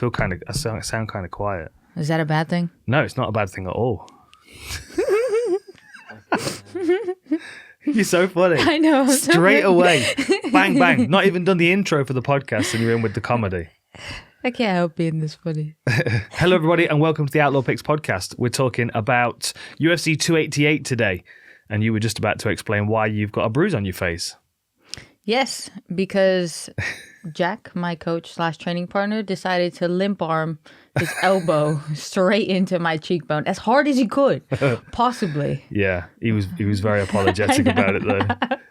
I sound kind of quiet. Is that a bad thing? No, it's not a bad thing at all. You're so funny. I know. Straight away. Bang, bang. Not even done the intro for the podcast and you're in with the comedy. I can't help being this funny. Hello, everybody, and welcome to the Outlaw Picks podcast. We're talking about UFC 288 today, and you were just about to explain why you've got a bruise on your face. Yes, because Jack, my coach / training partner, decided to limp arm his elbow straight into my cheekbone as hard as he could, possibly. Yeah, he was very apologetic about it though.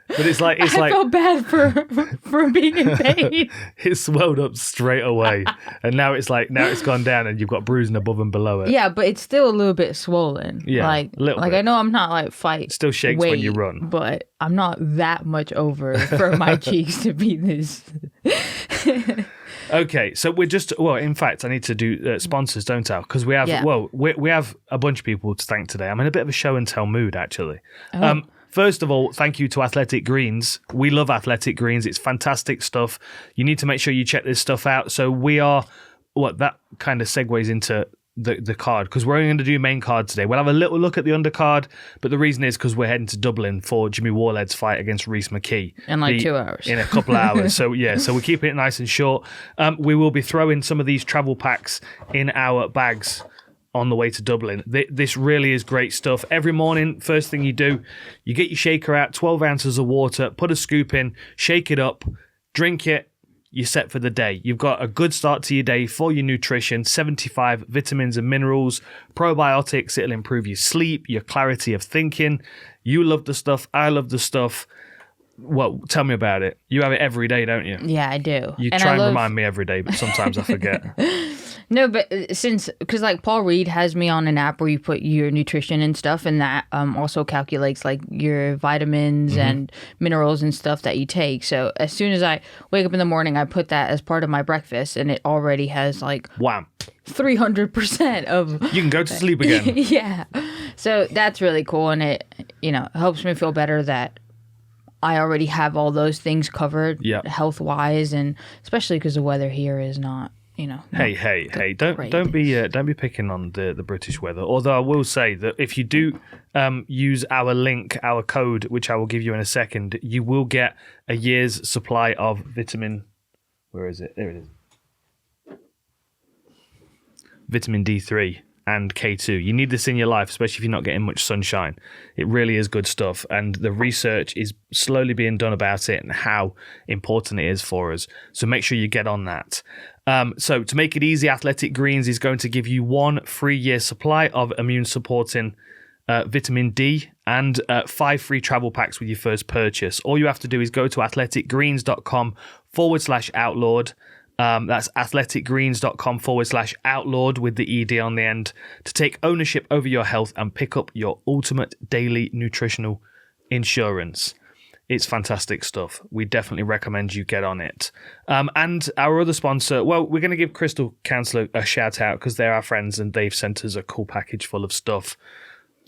But I felt bad for being in pain. It swelled up straight away, and now it's gone down, and you've got bruising above and below it. Yeah, but it's still a little bit swollen. Yeah, a little bit. I know I'm not like fight. It still shakes when you run, but I'm not that much over for my cheeks to be this. Okay, so in fact, I need to do sponsors, don't I? Because we have a bunch of people to thank today. I'm in a bit of a show and tell mood, actually. Oh. First of all, thank you to Athletic Greens. We love Athletic Greens. It's fantastic stuff. You need to make sure you check this stuff out. So that kind of segues into the card, because we're only going to do main card today. We'll have a little look at the undercard, but the reason is because we're heading to Dublin for Jimmy Warlead's fight against Rhys McKee. In 2 hours. In a couple of hours. So we're keeping it nice and short. We will be throwing some of these travel packs in our bags on the way to Dublin. This really is great stuff. Every morning, first thing you do, you get your shaker out, 12 ounces of water, put a scoop in, shake it up, drink it, you're set for the day. You've got a good start to your day for your nutrition, 75 vitamins and minerals, probiotics. It'll improve your sleep, your clarity of thinking. You love the stuff. I love the stuff. Well, tell me about it. You have it every day, don't you? Yeah, I do. You try and remind me every day, but sometimes I forget. No, but because like Paul Reed has me on an app where you put your nutrition and stuff, and that also calculates like your vitamins and minerals and stuff that you take. So as soon as I wake up in the morning, I put that as part of my breakfast, and it already has like wham 300% of. You can go to sleep again. Yeah, so that's really cool, and it helps me feel better that I already have all those things covered, health wise, and especially because the weather here is not. Hey! Don't be picking on the British weather. Although I will say that if you do use our link, our code, which I will give you in a second, you will get a year's supply of vitamin. Where is it? There it is. Vitamin D3 and K2. You need this in your life, especially if you're not getting much sunshine. It really is good stuff, and the research is slowly being done about it and how important it is for us. So make sure you get on that. So to make it easy, Athletic Greens is going to give you 1 free year supply of immune-supporting vitamin D and 5 free travel packs with your first purchase. All you have to do is go to athleticgreens.com/outlawed. That's athleticgreens.com/outlawed with the ED on the end to take ownership over your health and pick up your ultimate daily nutritional insurance. It's fantastic stuff. We definitely recommend you get on it. And our other sponsor, well, we're going to give Crystal Counsel a shout out because they're our friends and they've sent us a cool package full of stuff.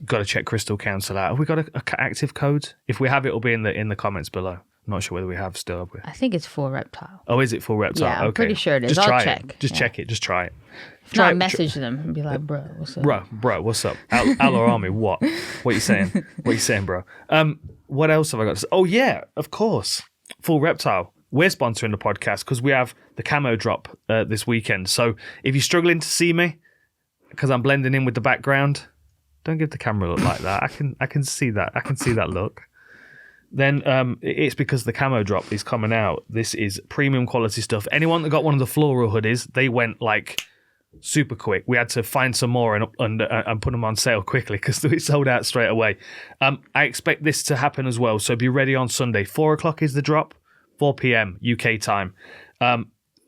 Got to check Crystal Counsel out. Have we got a active code? If we have, it'll be in the comments below. I'm not sure whether we have still. Have we? I think it's for Reptile. Oh, is it for Reptile? Yeah, I'm pretty sure it is. Just I'll try check. It. Just check it. Just try it. If not, message them and be like, bro, what's up? Bro, what's up? Outlaw Army, what? What are you saying? What are you saying, bro? What else have I got to say? Oh, yeah, of course. Full Reptile. We're sponsoring the podcast because we have the camo drop this weekend. So if you're struggling to see me because I'm blending in with the background, don't give the camera a look like that. I can see that. I can see that look. Then it's because the camo drop is coming out. This is premium quality stuff. Anyone that got one of the floral hoodies, they went like super quick. We had to find some more and put them on sale quickly because they sold out straight away. I expect this to happen as well, so be ready on Sunday. 4 o'clock is the drop, 4 p.m. UK time.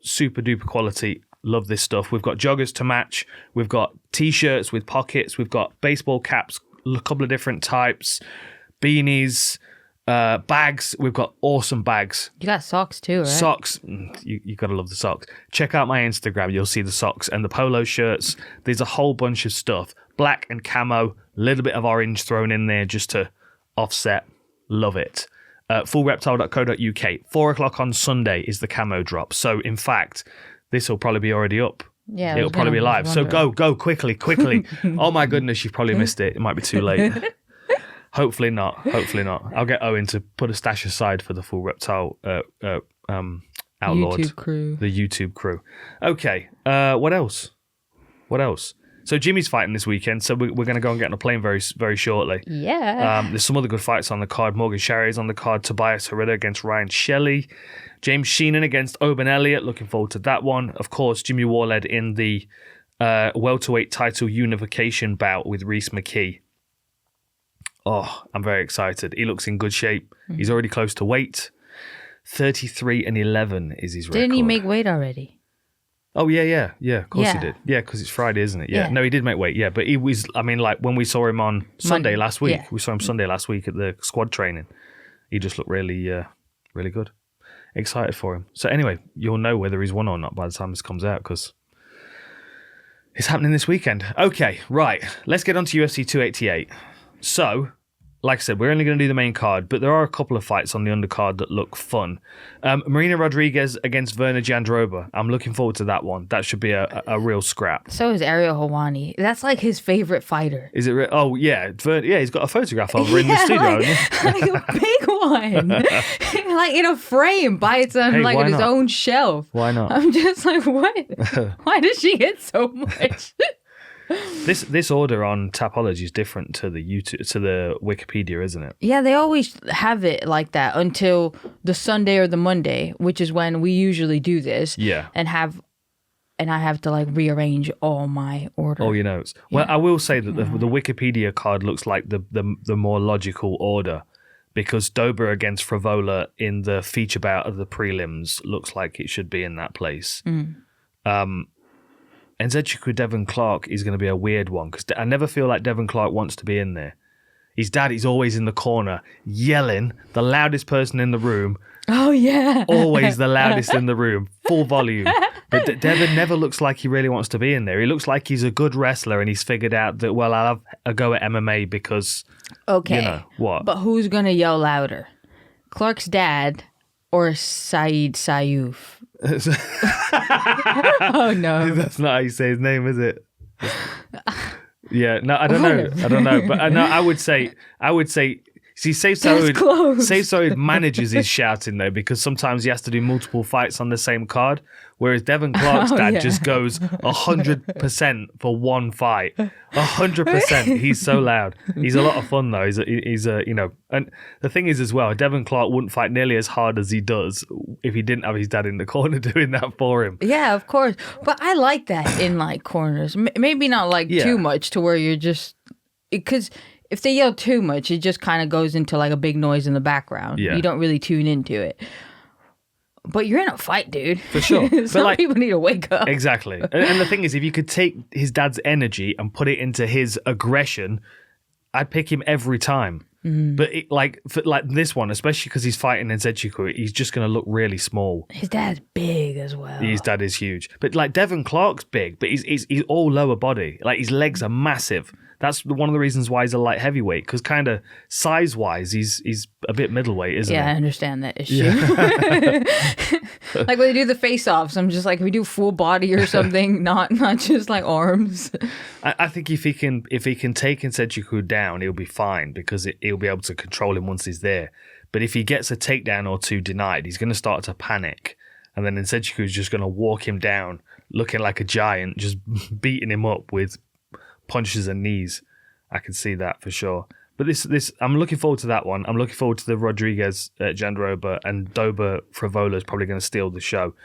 Super duper quality. Love this stuff. We've got joggers to match. We've got t-shirts with pockets. We've got baseball caps, a couple of different types, beanies, bags. We've got awesome bags. You got socks too, right? Socks. You gotta love the socks. Check out my Instagram. You'll see the socks and the polo shirts. There's a whole bunch of stuff. Black and camo. A little bit of orange thrown in there just to offset. Love it. Fullreptile.co.uk. 4 o'clock on Sunday is the camo drop. So in fact, this will probably be already up Yeah, it'll probably be live. So go quickly. Oh my goodness, you've probably missed it. It might be too late. Hopefully not. I'll get Owen to put a stash aside for the full Reptile Outlawed YouTube crew. Okay. What else? So Jimmy's fighting this weekend, so we're going to go and get on a plane very, very shortly. Yeah. There's some other good fights on the card. Morgan Charrier's on the card. Tobias Harida against Ryan Shelley. James Sheenan against Oban Elliott. Looking forward to that one. Of course, Jimmy Warled in the welterweight title unification bout with Reese McKee. Oh, I'm very excited. He looks in good shape. He's already close to weight. 33-11 is his record. Didn't he make weight already? Oh, yeah. Of course he did. Yeah, because it's Friday, isn't it? Yeah. No, he did make weight, yeah. But he was, I mean, like, when we saw him on Sunday last week, we saw him Sunday last week at the squad training. He just looked really, really good. Excited for him. So anyway, you'll know whether he's won or not by the time this comes out, because it's happening this weekend. Okay, right. Let's get on to UFC 288. So, like I said, we're only going to do the main card, but there are a couple of fights on the undercard that look fun. Marina Rodriguez against Verna Jandroba. I'm looking forward to that one. That should be a real scrap. So is Ariel Helwani. That's like his favorite fighter. Is it? Oh, yeah. He's got a photograph of her in the studio. Like a big one. Like in a frame by its own, like in his own shelf. Why not? I'm just like, what? Why does she get so much? This order on Tapology is different to the Wikipedia, isn't it? Yeah, they always have it like that until the Sunday or the Monday, which is when we usually do this. Yeah. And I have to like rearrange all my order. All your notes. Well, I will say that the Wikipedia card looks like the more logical order, because Dober against Frivola in the feature bout of the prelims looks like it should be in that place. And Zechiku Devon Clark is going to be a weird one, because I never feel like Devon Clark wants to be in there. His dad is always in the corner yelling, the loudest person in the room. Oh, yeah. Always the loudest in the room, full volume. But Devon never looks like he really wants to be in there. He looks like he's a good wrestler and he's figured out that, well, I'll have a go at MMA because, what? But who's going to yell louder? Clark's dad or Saeed Sayouf? Oh, no. That's not how you say his name, is it? Yeah, no, I don't know. But no, I would say, see, Saif Saud manages his shouting, though, because sometimes he has to do multiple fights on the same card, whereas Devon Clark's dad just goes 100% for one fight. 100%. He's so loud. He's a lot of fun, though. He's a and the thing is as well, Devon Clark wouldn't fight nearly as hard as he does if he didn't have his dad in the corner doing that for him. Yeah, of course. But I like that in like corners. Maybe not like too much to where you're just, because if they yell too much, it just kind of goes into like a big noise in the background. Yeah. You don't really tune into it. But you're in a fight, dude. For sure. Some people need to wake up. Exactly. And the thing is, if you could take his dad's energy and put it into his aggression, I'd pick him every time. Mm. But for this one, especially because he's fighting in Zechiku, he's just going to look really small. His dad's big as well. His dad is huge. But like Devon Clark's big, but he's all lower body. Like his legs are massive. That's one of the reasons why he's a light heavyweight, because kind of size-wise, he's a bit middleweight, isn't he? Yeah, I understand that issue. Yeah. Like when they do the face-offs, I'm just like, if we do full body or something, not just like arms. I think if he can take Nsejuku down, he'll be fine, because he'll be able to control him once he's there. But if he gets a takedown or two denied, he's going to start to panic, and then Nsejuku is just going to walk him down, looking like a giant, just beating him up with punches and knees. I can see that for sure. But this I'm looking forward to that one. I'm looking forward to the Rodriguez Jandroba, and Dober Frivola is probably going to steal the show.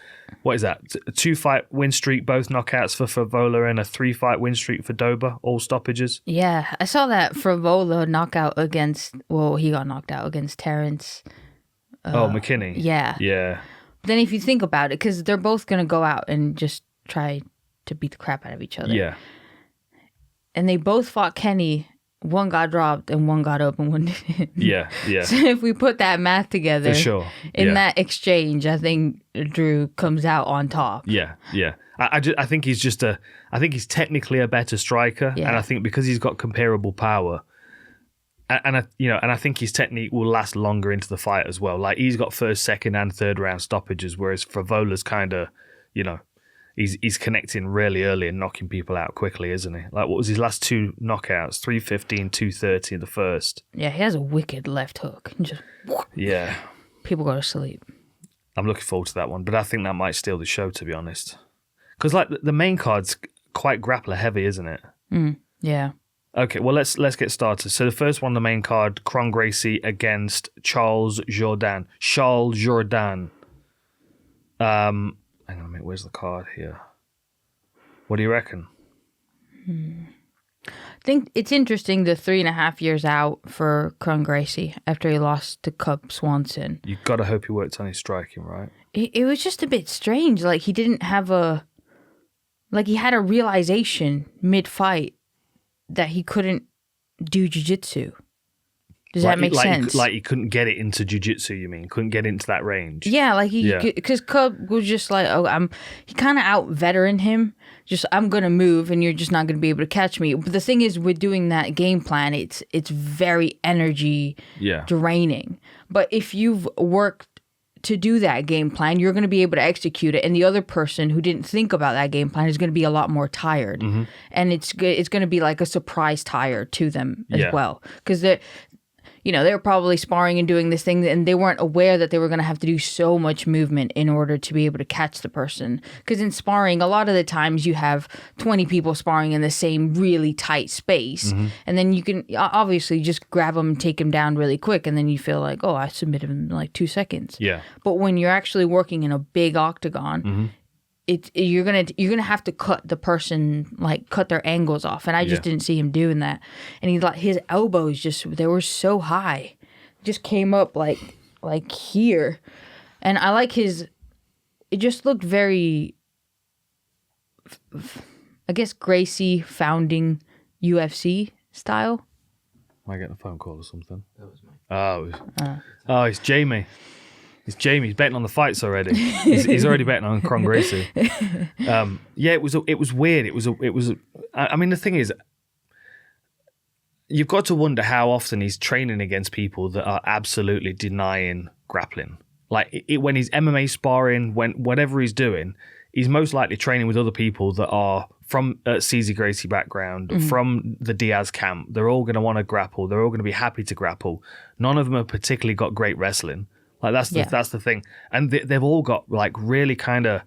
What is that? A 2-fight win streak, both knockouts for Frivola, and a 3-fight win streak for Dober, all stoppages. Yeah, I saw that Frivola knockout against, well, he got knocked out against Terrence. McKinney. Yeah. Yeah. But then if you think about it, because they're both going to go out and just try to beat the crap out of each other. Yeah. And they both fought Kenny. One got dropped and one got up and one didn't. Yeah. So if we put that math together, for sure, in that exchange, I think Drew comes out on top. Yeah. I think he's I think he's technically a better striker, and I think because he's got comparable power, and I think his technique will last longer into the fight as well. Like he's got first, second, and third round stoppages, whereas Frivola's kind of, he's connecting really early and knocking people out quickly, isn't he? Like, what was his last 2 knockouts? 315, 230 in the first. Yeah, he has a wicked left hook. Just Yeah. people go to sleep. I'm looking forward to that one, but I think that might steal the show, to be honest. Because like the main card's quite grappler heavy, isn't it? Yeah. Okay, well let's get started. So the first one, the main card, Kron Gracie against Charles Jourdain. Hang on a minute, where's the card here? What do you reckon? I think it's interesting the 3.5 years out for Kron Gracie after he lost to Cub Swanson. You gotta hope he worked on his striking, right? It was just a bit strange. Like he didn't have he had a realization mid-fight that he couldn't do jiu-jitsu. Does that make sense? Like he couldn't get it into jiu-jitsu, you mean? Couldn't get into that range? Yeah, like because Cub was just like, he kind of out-veteran him. Just, I'm going to move and you're just not going to be able to catch me. But the thing is, with doing that game plan, it's very energy draining. But if you've worked to do that game plan, you're going to be able to execute it. And the other person who didn't think about that game plan is going to be a lot more tired. And it's going to be like a surprise tire to them as well. Because they were probably sparring and doing this thing, and they weren't aware that they were going to have to do so much movement in order to be able to catch the person. Because in sparring, a lot of the times you have 20 people sparring in the same really tight space, and then you can obviously just grab them and take them down really quick, and then you feel like, oh, I submitted him in like 2 seconds. Yeah. But when you're actually working in a big octagon, you're gonna have to cut the person, like cut their angles off, and I just didn't see him doing that. And his elbows they were so high, just came up like here, and I like it just looked very, I guess, Gracie founding UFC style. Am I getting a phone call or something? That was mine. Oh, it's Jamie. It's Jamie. He's betting on the fights already. He's already betting on Kron Gracie. It was weird. It was. I mean, the thing is, you've got to wonder how often he's training against people that are absolutely denying grappling. Like when he's MMA sparring, whatever he's doing, he's most likely training with other people that are from CZ Gracie background, from the Diaz camp. They're all going to want to grapple. They're all going to be happy to grapple. None of them have particularly got great wrestling. Like that's the thing, and they've all got like really kind of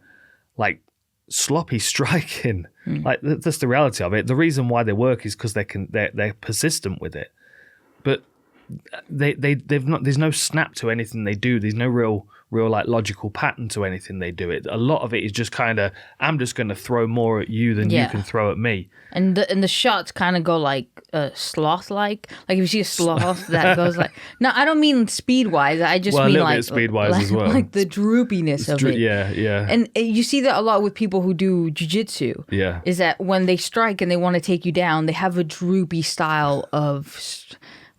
like sloppy striking. Like that's the reality of it. The reason why they work is because they're persistent with it, but they've not. There's no snap to anything they do. There's no real like logical pattern to anything they do. A lot of it is just kind of, I'm just going to throw more at you than you can throw at me. And the shots kind of go like sloth-like. Like if you see a sloth that goes like, no, I don't mean speed-wise. I just mean like speed-wise as well. Like the droopiness of it. Yeah. And you see that a lot with people who do jiu-jitsu. Yeah. Is that when they strike and they want to take you down, they have a droopy style of.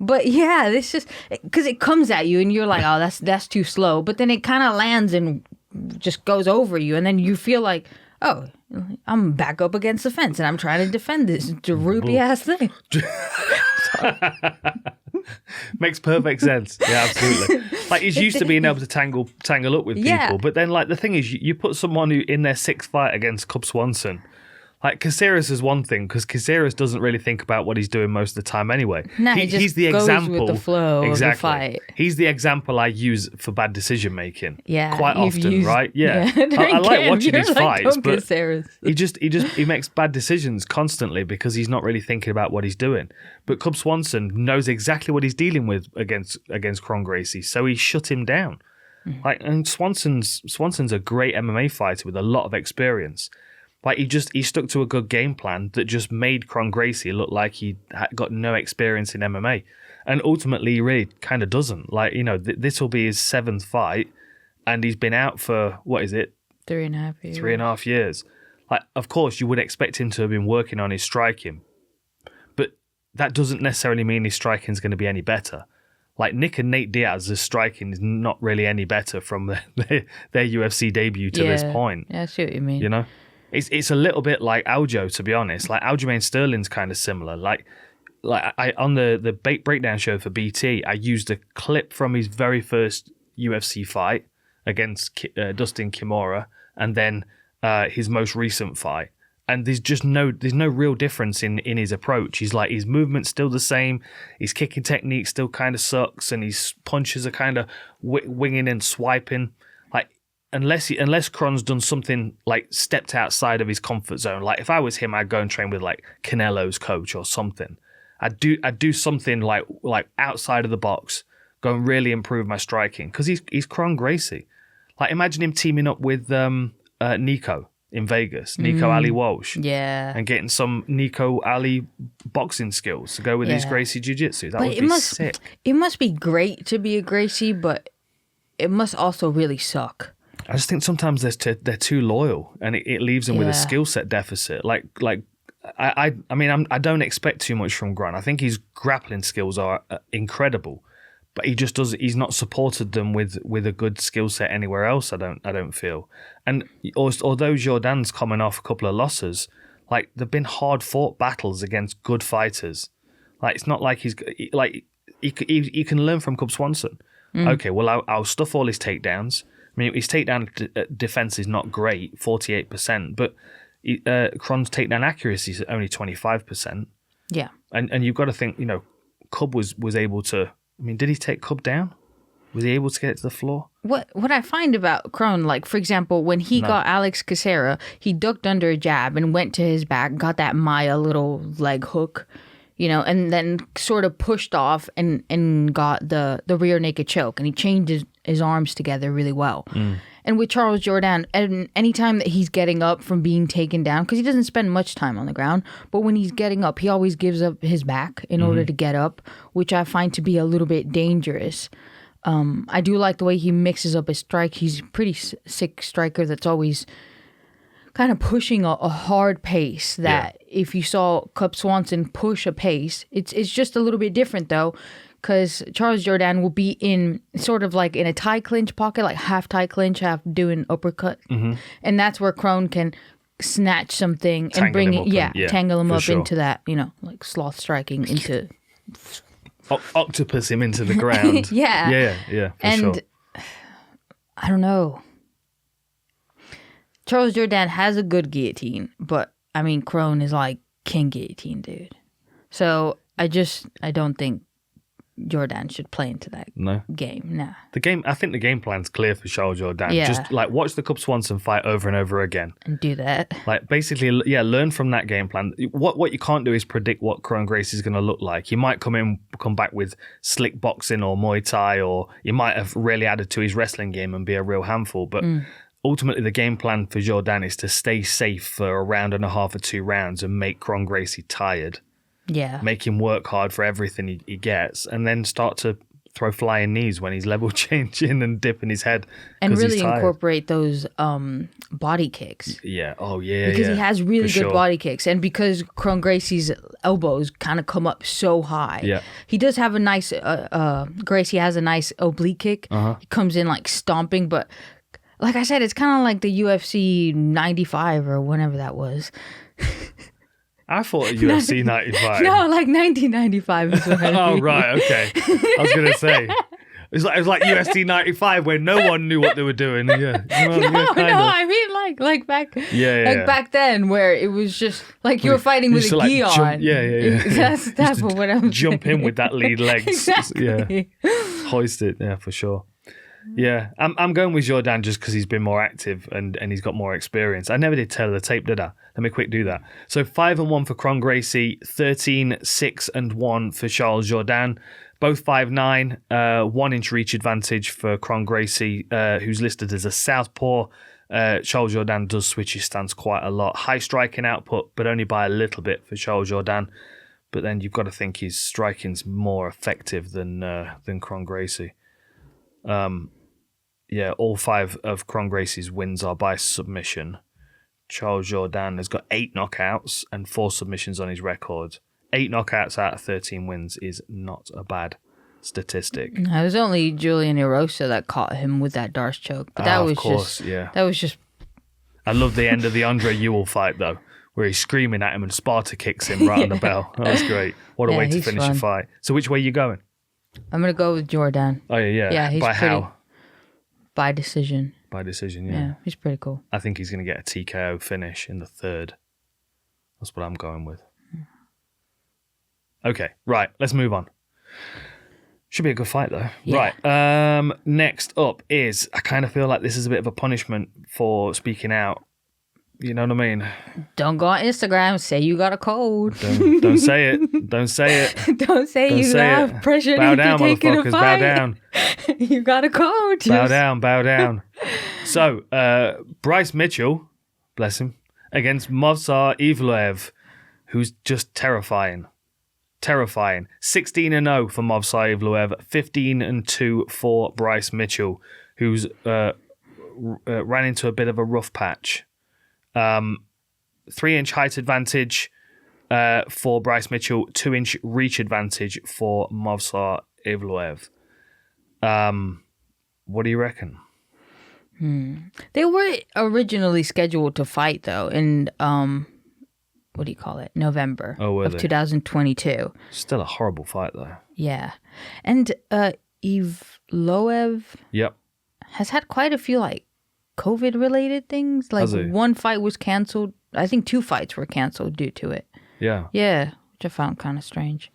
But yeah, this just because it comes at you and you're like, oh, that's too slow. But then it kind of lands and just goes over you, and then you feel like, oh, I'm back up against the fence and I'm trying to defend this droopy ass thing. Makes perfect sense. Yeah, absolutely. Like he's used to being able to tangle up with people, but then like the thing is, you put someone who in their 6th fight against Cub Swanson. Like, Caceres is one thing, because Caceres doesn't really think about what he's doing most of the time anyway. No, he's the goes example. With the flow of the fight. He's the example I use for bad decision-making. Yeah. Quite often, right? Yeah. I like watching his fights, but Caceres. he makes bad decisions constantly because he's not really thinking about what he's doing. But Cub Swanson knows exactly what he's dealing with against Kron Gracie, so he shut him down. And Swanson's a great MMA fighter with a lot of experience. Like he stuck to a good game plan that just made Kron Gracie look like he got no experience in MMA, and ultimately he really kind of doesn't. Like this will be his 7th fight, and he's been out for what is it? 3.5 years. 3.5 years. Like of course you would expect him to have been working on his striking, but that doesn't necessarily mean his striking is going to be any better. Like Nick and Nate Diaz's striking is not really any better from their UFC debut to this point. Yeah, I see what you mean. It's a little bit like Aljo, to be honest. Like Aljamain Sterling's kind of similar. Like I on the breakdown show for BT, I used a clip from his very first UFC fight against Dustin Kimura, and then his most recent fight. And there's no real difference in his approach. He's like, his movement's still the same. His kicking technique still kind of sucks, and his punches are kind of winging and swiping. Like, unless Kron's done something like stepped outside of his comfort zone. Like, if I was him, I'd go and train with like Canelo's coach or something. I'd do something like outside of the box, go and really improve my striking, because he's Kron Gracie. Like, imagine him teaming up with Nico in Vegas, Nico Ali Walsh. Yeah. And getting some Nico Ali boxing skills to go with his Gracie Jiu-Jitsu. That would be sick. It must be great to be a Gracie, but it must also really suck. I just think sometimes they're too loyal, and it leaves them with a skill set deficit. I mean, I don't expect too much from Grunt. I think his grappling skills are incredible, but he's not supported them with a good skill set anywhere else. I don't feel. And although Jourdain's coming off a couple of losses, like, they've been hard fought battles against good fighters. Like, it's not like he can learn from Cub Swanson. Okay, well, I'll stuff all his takedowns. I mean, his takedown defense is not great, 48%, but Kron's takedown accuracy is only 25%. Yeah. And you've got to think, Cub was able to. I mean, did he take Cub down? Was he able to get it to the floor? What I find about Kron, like, for example, when he got Alex Caceres, he ducked under a jab and went to his back, got that Maya little leg hook, and then sort of pushed off and got the rear naked choke, and he changed his arms together really well. And with Charles Jourdain, and anytime that he's getting up from being taken down, because he doesn't spend much time on the ground, but when he's getting up, he always gives up his back in order to get up, which I find to be a little bit dangerous. I do like the way he mixes up his strike. He's a pretty sick striker that's always kind of pushing a hard pace that if you saw Cub Swanson push a pace, it's just a little bit different though, because Charles Jourdain will be in sort of like in a tie clinch pocket, like half tie clinch, half doing uppercut. And that's where Kron can snatch something and bring it, tangle him up into that, like sloth striking into... Octopus him into the ground. Yeah, for sure. I don't know. Charles Jourdain has a good guillotine, but I mean, Kron is like king guillotine, dude. So I don't think Jourdain should play into that game. Nah. I think the game plan's clear for Charles Jourdain. Yeah. Just like watch the Cub Swanson fight over and over again. And do that. Like basically, learn from that game plan. What you can't do is predict what Kron Gracie is going to look like. He might come back with slick boxing or Muay Thai, or he might have really added to his wrestling game and be a real handful. But ultimately, the game plan for Jourdain is to stay safe for a round and a half or 2 rounds and make Kron Gracie tired. Yeah. Make him work hard for everything he gets, and then start to throw flying knees when he's level changing and dipping his head. And really incorporate those body kicks. Yeah. Oh, yeah. Because he has really good body kicks. And because Kron Gracie's elbows kind of come up so high. Yeah. He does have a nice, Gracie has a nice oblique kick. He comes in like stomping, but like I said, it's kind of like the UFC 95 or whenever that was. I thought UFC 95. No, like 1995 is what I mean. Oh, right, okay. I was going to say. It was like UFC 95 where no one knew what they were doing. Yeah. I mean like back back then where it was just like you were fighting with a gi on. That's what I'm jump in with that lead leg. Exactly. Yeah. Hoist it, yeah, for sure. Yeah, I'm going with Jourdain just because he's been more active and he's got more experience. I never did tell the tape, did I? Let me quick do that. So 5-1 for Kron Gracie, 13-6-1 for Charles Jourdain. Both 5'9", 1 inch reach advantage for Kron Gracie, who's listed as a southpaw. Charles Jourdain does switch his stance quite a lot. High striking output, but only by a little bit for Charles Jourdain. But then you've got to think his striking's more effective than Kron Gracie. All 5 of Kron Gracie's wins are by submission. Charles Jourdain has got 8 knockouts and 4 submissions on his record. 8 knockouts out of 13 wins is not a bad statistic. No, it was only Julian Erosa that caught him with that Darce choke. But that was just... I love the end of the Andre Ewell fight, though, where he's screaming at him and Sparta kicks him right on the bell. That was great. What a way to finish a fight. So which way are you going? I'm going to go with Jourdain. Oh, yeah. Yeah, he's by how? By decision. By decision, Yeah, he's pretty cool. I think he's going to get a TKO finish in the third. That's what I'm going with. Okay, right. Let's move on. Should be a good fight, though. Yeah. Right. Next up is, I kind of feel like this is a bit of a punishment for speaking out. You know what I mean? Don't go on Instagram. Say you got a cold. Don't say it. Don't say it. Don't say you got pressure Bow into down, taking a motherfuckers. fight. Bow down. You got a cold. Bow down. Bow down. So, Bryce Mitchell, bless him, against Movsar Evloev, who's just terrifying. Terrifying. 16-0 for Movsar Evloev, 15-2 for Bryce Mitchell, who's ran into a bit of a rough patch. 3-inch height advantage for Bryce Mitchell, 2-inch reach advantage for Movsar Evloev. What do you reckon? They were originally scheduled to fight, though, in what do you call it? November of 2022. Still a horrible fight, though. Yeah. And Evloev has had quite a few, like, COVID-related things. Like, one fight was canceled. I think 2 fights were canceled due to it. Yeah. Yeah, which I found kind of strange.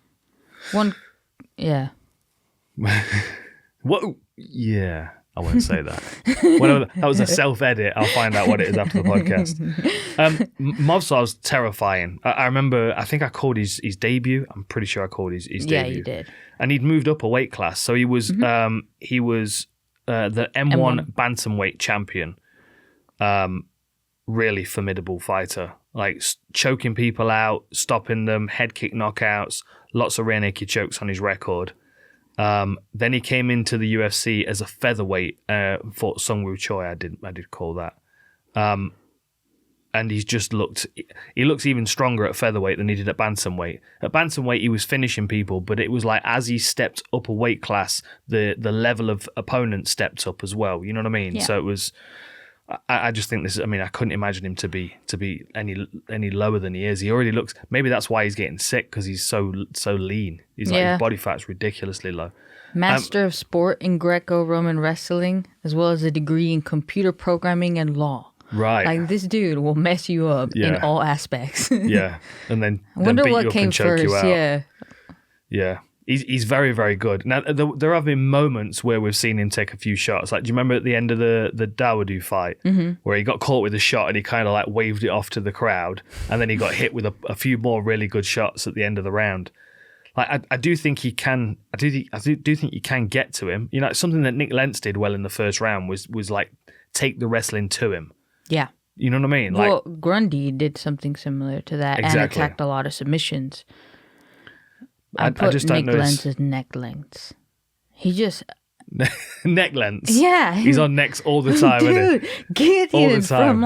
Yeah. What? Yeah. I won't say that. Whatever, that was a self-edit. I'll find out what it is after the podcast. Movsar's terrifying. I remember, I think I called his debut. I'm pretty sure I called his debut. Yeah, you did. And he'd moved up a weight class. So he was the M1 bantamweight champion. Really formidable fighter. Like choking people out, stopping them, head kick knockouts, lots of rear naked chokes on his record. Then he came into the UFC as a featherweight, fought Sung Woo Choi. I did call that. And he looks even stronger at featherweight than he did at bantamweight. At bantamweight, he was finishing people, but it was like as he stepped up a weight class, the level of opponent stepped up as well. You know what I mean? Yeah. So it was. I just think this. I mean, I couldn't imagine him to be any lower than he is. He already looks. Maybe that's why he's getting sick, because he's so lean. He's like his body fat's ridiculously low. Master of sport in Greco-Roman wrestling, as well as a degree in computer programming and law. Right. Like, this dude will mess you up in all aspects. Yeah, and then I wonder beat what you up came and choke first. you out. Yeah. Yeah. He's very, very good. Now, there have been moments where we've seen him take a few shots. Like, do you remember at the end of the Dawodu fight, where he got caught with a shot and he kind of like waved it off to the crowd, and then he got hit with a few more really good shots at the end of the round. Like, I do think he can. I do think you can get to him. You know, something that Nick Lentz did well in the first round was like take the wrestling to him. Yeah. You know what I mean? Well, Grundy did something similar to that and attacked a lot of submissions. I just don't know. Nick Lentz's neck lengths. He just neck lengths. Yeah, he's on necks all the time. Dude, guillotine from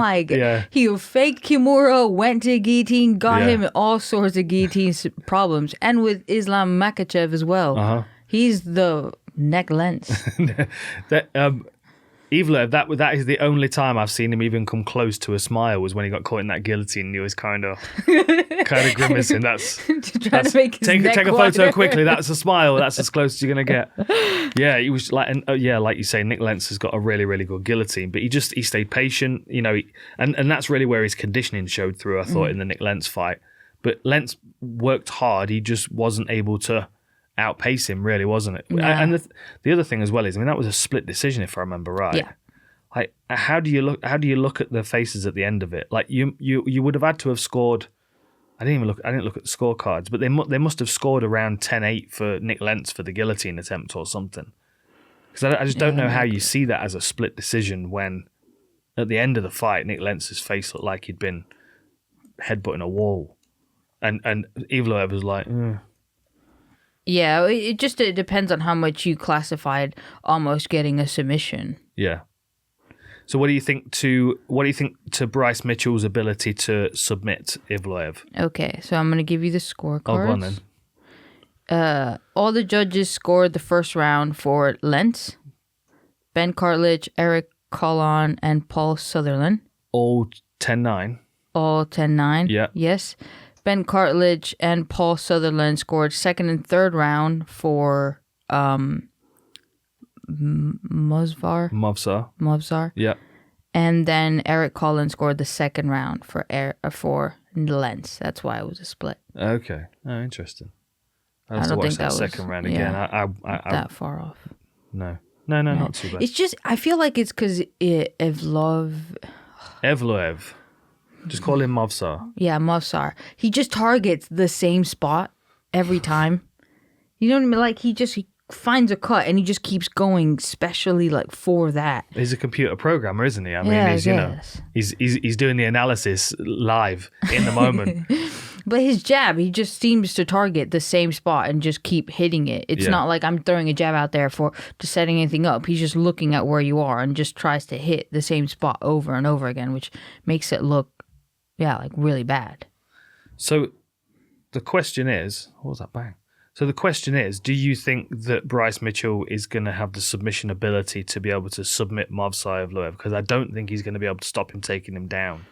he faked Kimura, went to guillotine, got him in all sorts of guillotine problems, and with Islam Makhachev as well. He's the neck lengths. Evloev, that is the only time I've seen him even come close to a smile, was when he got caught in that guillotine. He was kind of grimacing. Take a photo quickly. That's a smile. That's as close as you're gonna get. Yeah, he was like, like you say, Nick Lentz has got a really, really good guillotine, but he stayed patient. You know, and that's really where his conditioning showed through. I thought in the Nick Lentz fight, but Lentz worked hard. He just wasn't able to outpace him, really, wasn't it? Yeah. And the other thing as well is, I mean, that was a split decision, if I remember right. Yeah. Like, how do you look at the faces at the end of it? Like, you would have had to have scored. I didn't look at the scorecards, but they must have scored around 10-8 for Nick Lentz for the guillotine attempt or something. Because I just don't know how you see that as a split decision when, at the end of the fight, Nick Lentz's face looked like he'd been headbutting a wall, and Evloev was like. Yeah, it depends on how much you classified almost getting a submission. Yeah. So what do you think to Bryce Mitchell's ability to submit Evloev? Okay, so I'm going to give you the scorecards. Oh, go on then. All the judges scored the first round for Lentz, Ben Cartledge, Eric Collon, and Paul Sutherland. All 10-9? All 10-9. Yeah. Yes. Ben Cartledge and Paul Sutherland scored second and third round for Movsar. Yeah. And then Eric Collins scored the second round for Lentz. That's why it was a split. Okay. Oh, interesting. I have I to don't watch think that that second was, round yeah, again. that far off. No, not too bad. It's just, I feel like it's because Evloev. Just call him Movsar. Yeah, Movsar. He just targets the same spot every time. You know what I mean? Like, he finds a cut and he just keeps going, especially like for that. He's a computer programmer, isn't he? I mean, he's doing the analysis live in the moment. But his jab, he just seems to target the same spot and just keep hitting it. It's not like I'm throwing a jab out there to setting anything up. He's just looking at where you are and just tries to hit the same spot over and over again, which makes it look, like really bad. So the question is, what was that bang? So the question is, do you think that Bryce Mitchell is going to have the submission ability to be able to submit Movsar Evloev? Because I don't think he's going to be able to stop him taking him down.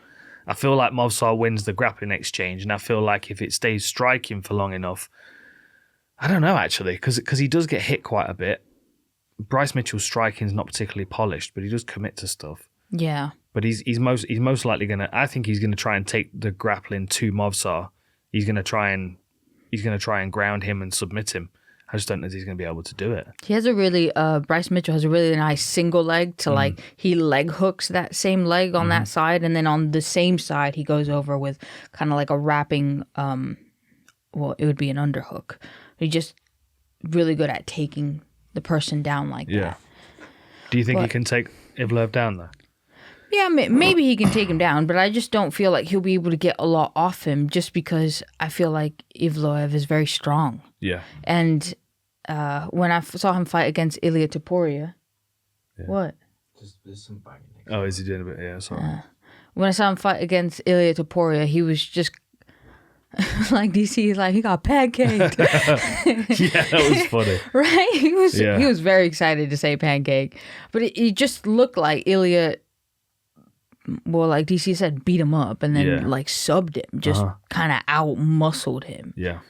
I feel like Movsar wins the grappling exchange, and I feel like if it stays striking for long enough, I don't know actually, because he does get hit quite a bit. Bryce Mitchell's striking is not particularly polished, but he does commit to stuff. Yeah. But he's most likely going to. I think he's going to try and take the grappling to Movsar. He's going to try and ground him and submit him. I just don't know if he's going to be able to do it. He has a really, Bryce Mitchell has a really nice single leg to like, he leg hooks that same leg on that side. And then on the same side, he goes over with kind of like a wrapping, it would be an underhook. He's just really good at taking the person down like that. Do you think he can take Evloev down though? Yeah, maybe he can take him down, but I just don't feel like he'll be able to get a lot off him just because I feel like Evloev is very strong. Yeah. And when I saw him fight against Ilia Topuria, what? There's some banging. Oh, is he doing a bit? Yeah, sorry. When I saw him fight against Ilia Topuria, he was just like DC, like he got pancaked. Yeah, that was funny. Right? He was very excited to say pancake, but it just looked like Ilia. Well, like DC said, beat him up and then like subbed him, just kind of out muscled him. Yeah.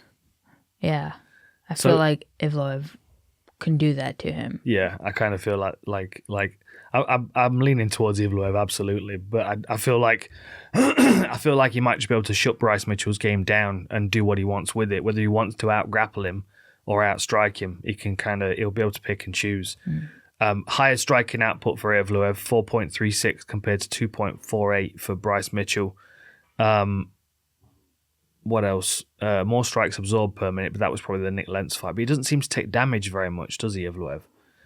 Yeah. I feel like Evloev can do that to him. Yeah, I kind of feel like I'm leaning towards Evloev absolutely, but I feel like he might just be able to shut Bryce Mitchell's game down and do what he wants with it. Whether he wants to out grapple him or out strike him, he'll be able to pick and choose. Higher striking output for Evloev, 4.36 compared to 2.48 for Bryce Mitchell. What else? More strikes absorbed per minute, but that was probably the Nick Lentz fight. But he doesn't seem to take damage very much, does he, Evloev?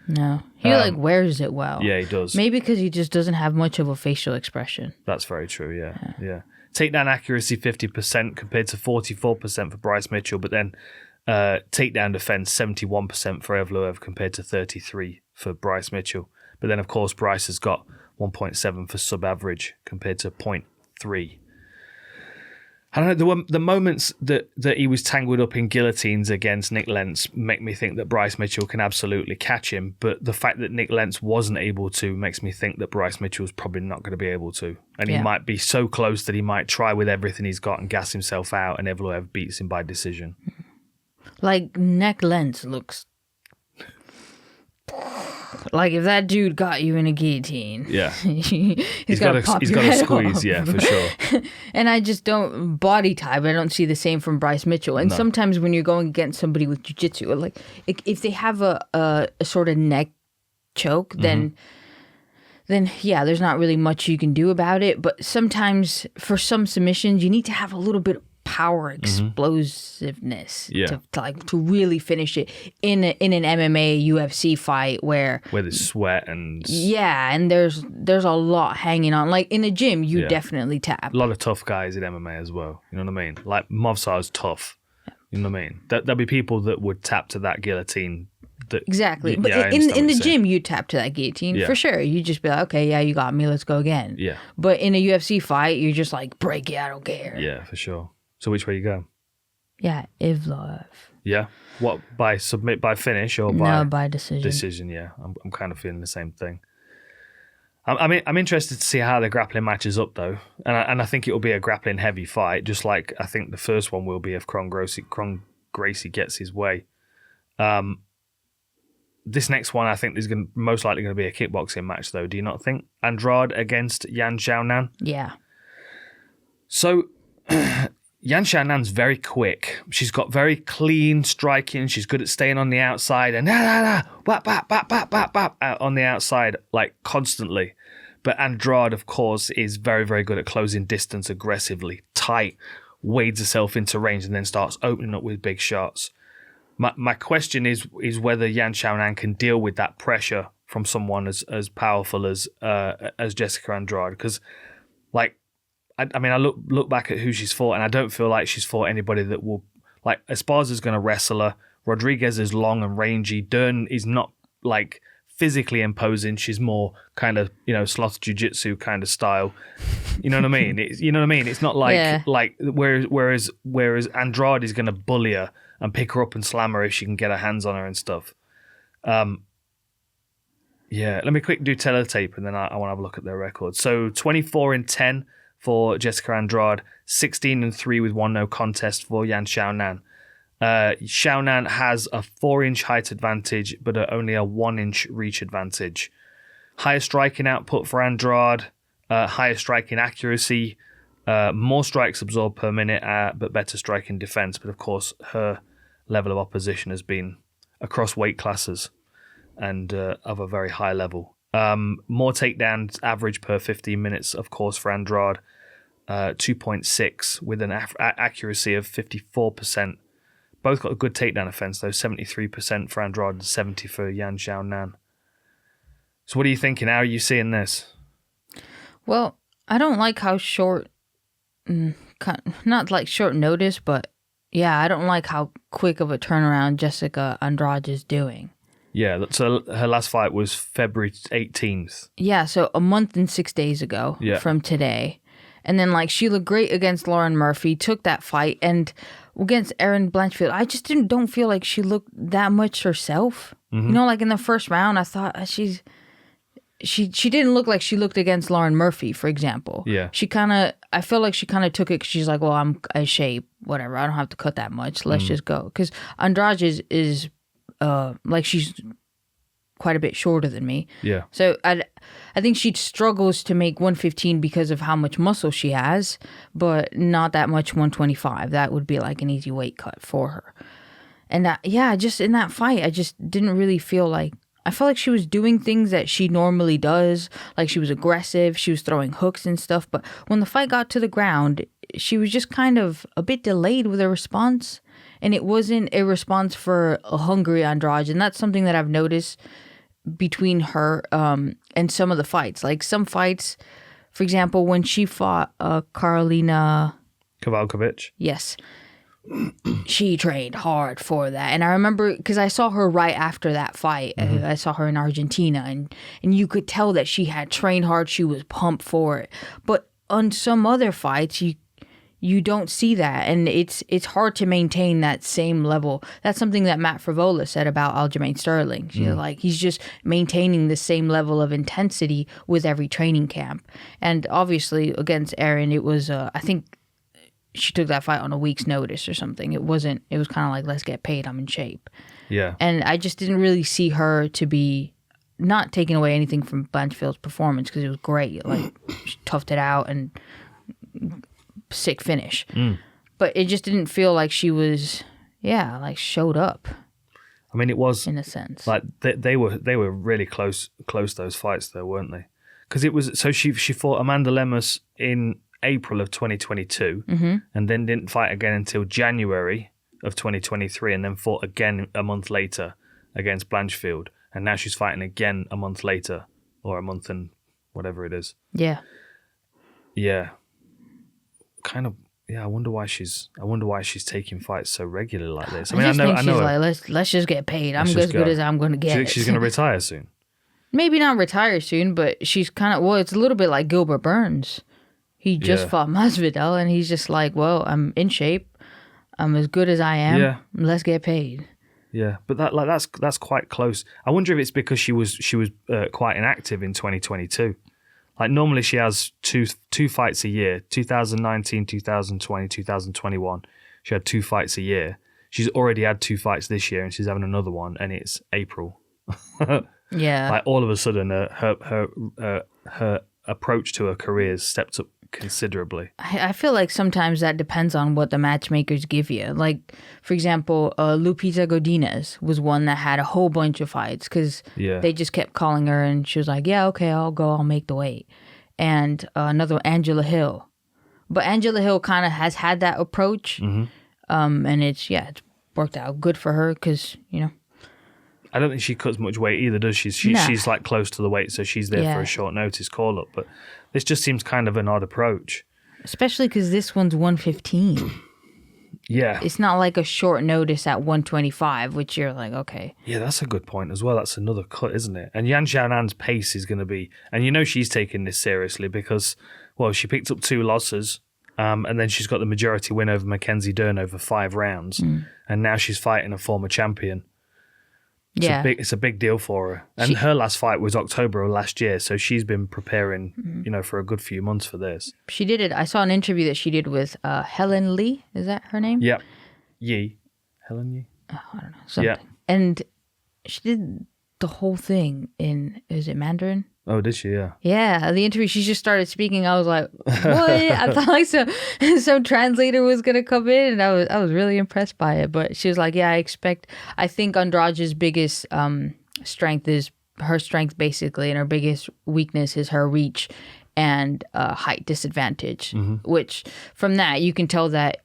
No. He wears it well. Yeah, he does. Maybe because he just doesn't have much of a facial expression. That's very true, yeah. Takedown accuracy, 50% compared to 44% for Bryce Mitchell, but then takedown defense, 71% for Evloev compared to 33% for Bryce Mitchell. But then, of course, Bryce has got 1.7 for sub-average compared to 0.3. I don't know, the moments that he was tangled up in guillotines against Nick Lentz make me think that Bryce Mitchell can absolutely catch him, but the fact that Nick Lentz wasn't able to makes me think that Bryce Mitchell's probably not going to be able to. And he might be so close that he might try with everything he's got and gas himself out, and Evloev beats him by decision. Like, Nick Lentz looks... Like, if that dude got you in a guillotine, he's got to squeeze, off. Yeah, for sure. And I just don't body type. I don't see the same from Bryce Mitchell. And sometimes when you're going against somebody with jiu-jitsu, like if they have a sort of neck choke, then there's not really much you can do about it. But sometimes for some submissions, you need to have a little bit of power explosiveness to really finish it in an MMA UFC fight where there's sweat and and there's a lot hanging on. Like in a gym, you definitely tap. A lot of tough guys in MMA as well. You know what I mean? Like Movsar's tough. You know what I mean? There'll be people that would tap to that guillotine. Exactly. But in the gym, you tap to that guillotine for sure. You just be like, okay, you got me. Let's go again. Yeah. But in a UFC fight, you're just like, break it. I don't care. Yeah, for sure. So which way you go? Yeah, Evloev. Yeah? What, by finish or by decision? Decision, yeah. I'm kind of feeling the same thing. I'm interested to see how the grappling matches up though. And I think it will be a grappling heavy fight, just like I think the first one will be if Kron Gracie gets his way. this next one, I think, is most likely going to be a kickboxing match, though. Do you not think? Andrade against Yan Xioanan? Yeah. So, Yan Xiaonan's very quick. She's got very clean striking. She's good at staying on the outside and bap, bap, bap, bap, bap, bap, on the outside, like, constantly. But Andrade, of course, is very, very good at closing distance aggressively, tight, wades herself into range, and then starts opening up with big shots. My question is whether Yan Xiaonan can deal with that pressure from someone as powerful as Jessica Andrade. Because, like, I mean, I look back at who she's fought, and I don't feel like she's fought anybody that will, like, Esparza's going to wrestle her. Rodriguez is long and rangy. Dern is not, like, physically imposing. She's more kind of, sloth jiu-jitsu kind of style. You know what I mean? It's not like like whereas Andrade is going to bully her and pick her up and slam her if she can get her hands on her and stuff. Let me quick do teletape, and then I want to have a look at their record. So 24-10 for Jessica Andrade, 16-3 with 1 no contest for Yan Xiaonan. Xiaonan has a 4-inch height advantage, but only a 1-inch reach advantage. Higher striking output for Andrade, higher striking accuracy, more strikes absorbed per minute, but better striking defense. But of course, her level of opposition has been across weight classes and of a very high level. More takedowns average per 15 minutes, of course, for Andrade, 2.6 with an accuracy of 54%. Both got a good takedown offense, though, 73% for Andrade and 70% for Yan Xiaonan. So what are you thinking? How are you seeing this? Well, I don't like how short, not like short notice, but yeah, I don't like how quick of a turnaround Jessica Andrade is doing. Yeah, so her last fight was February 18th. Yeah, so a month and 6 days ago from today. And then, like, she looked great against Lauren Murphy, took that fight, and against Erin Blanchfield, I just don't feel like she looked that much herself. Mm-hmm. Like in the first round, I thought she didn't look like she looked against Lauren Murphy, for example. Yeah. I feel like she kind of took it because she's like, well, I'm a shape, whatever. I don't have to cut that much. Let's just go. Because Andrade is like, she's quite a bit shorter than me. Yeah. So I think she struggles to make 115 because of how much muscle she has, but not that much 125. That would be like an easy weight cut for her. And just in that fight, I just didn't really feel like, I felt like she was doing things that she normally does. Like, she was aggressive, she was throwing hooks and stuff. But when the fight got to the ground, she was just kind of a bit delayed with her response. And it wasn't a response for a hungry Andrade. And that's something that I've noticed between her and some of the fights. Like, some fights, for example, when she fought Karolina Kowalkiewicz. Yes. She trained hard for that. And I remember, because I saw her right after that fight. Mm-hmm. I saw her in Argentina, and you could tell that she had trained hard. She was pumped for it. But on some other fights, you don't see that, and it's hard to maintain that same level. That's something that Matt Frivola said about Aljamain Sterling. She's like, he's just maintaining the same level of intensity with every training camp. And obviously against Erin, it was I think she took that fight on a week's notice or something. It was kind of like, let's get paid, I'm in shape. Yeah. And I just didn't really see her to be, not taking away anything from Blanchfield's performance, because it was great. Like, she toughed it out and sick finish. But it just didn't feel like she was, like, showed up. I mean, it was, in a sense, like they were really close those fights though, weren't they? Because it was, so she fought Amanda Lemus in April of 2022, and then didn't fight again until January of 2023, and then fought again a month later against Blanchfield, and now she's fighting again a month later, or a month and whatever it is. Yeah. Kind of. Yeah, I wonder why she's taking fights so regularly like this. I mean, I know. Like, let's just get paid. I'm as good as I'm going to get. She's going to retire soon. Maybe not retire soon, but she's kind of, well, it's a little bit like Gilbert Burns. He just fought Masvidal, and he's just like, well, I'm in shape. I'm as good as I am. Yeah. Let's get paid. Yeah, but that's quite close. I wonder if it's because she was quite inactive in 2022. Like, normally she has two fights a year, 2019, 2020, 2021. She had 2 fights a year. She's already had 2 fights this year, and she's having another one, and it's April. Yeah. Like all of a sudden, her approach to her career has stepped up considerably. I feel like sometimes that depends on what the matchmakers give you. Like, for example, Lupita Godinez was one that had a whole bunch of fights because they just kept calling her and she was like, yeah, okay, I'll go, I'll make the weight. And another one, Angela Hill. But Angela Hill kind of has had that approach. And it's worked out good for her because, you know. I don't think she cuts much weight either, does she? She's like close to the weight, so she's there for a short notice call up. But this just seems kind of an odd approach. Especially because this one's 115. Yeah. It's not like a short notice at 125, which you're like, okay. Yeah, that's a good point as well. That's another cut, isn't it? And Xioanan's pace is going to be... And you know she's taking this seriously because, well, she picked up 2 losses and then she's got the majority win over Mackenzie Dern over 5 rounds. And now she's fighting a former champion. It's a big deal for her. And her last fight was October of last year, so she's been preparing, you know, for a good few months for this. She did it. I saw an interview that she did with Helen Lee. Is that her name? Yeah. Helen Yee? Oh, I don't know. Something. Yeah. And she did the whole thing in, is it Mandarin? Oh, did she? Yeah. Yeah, the interview, she just started speaking. I was like, what? I thought like some translator was going to come in, and I was really impressed by it. But she was like, yeah, I think Andrade's biggest strength is her strength, basically, and her biggest weakness is her reach and height disadvantage, which from that you can tell that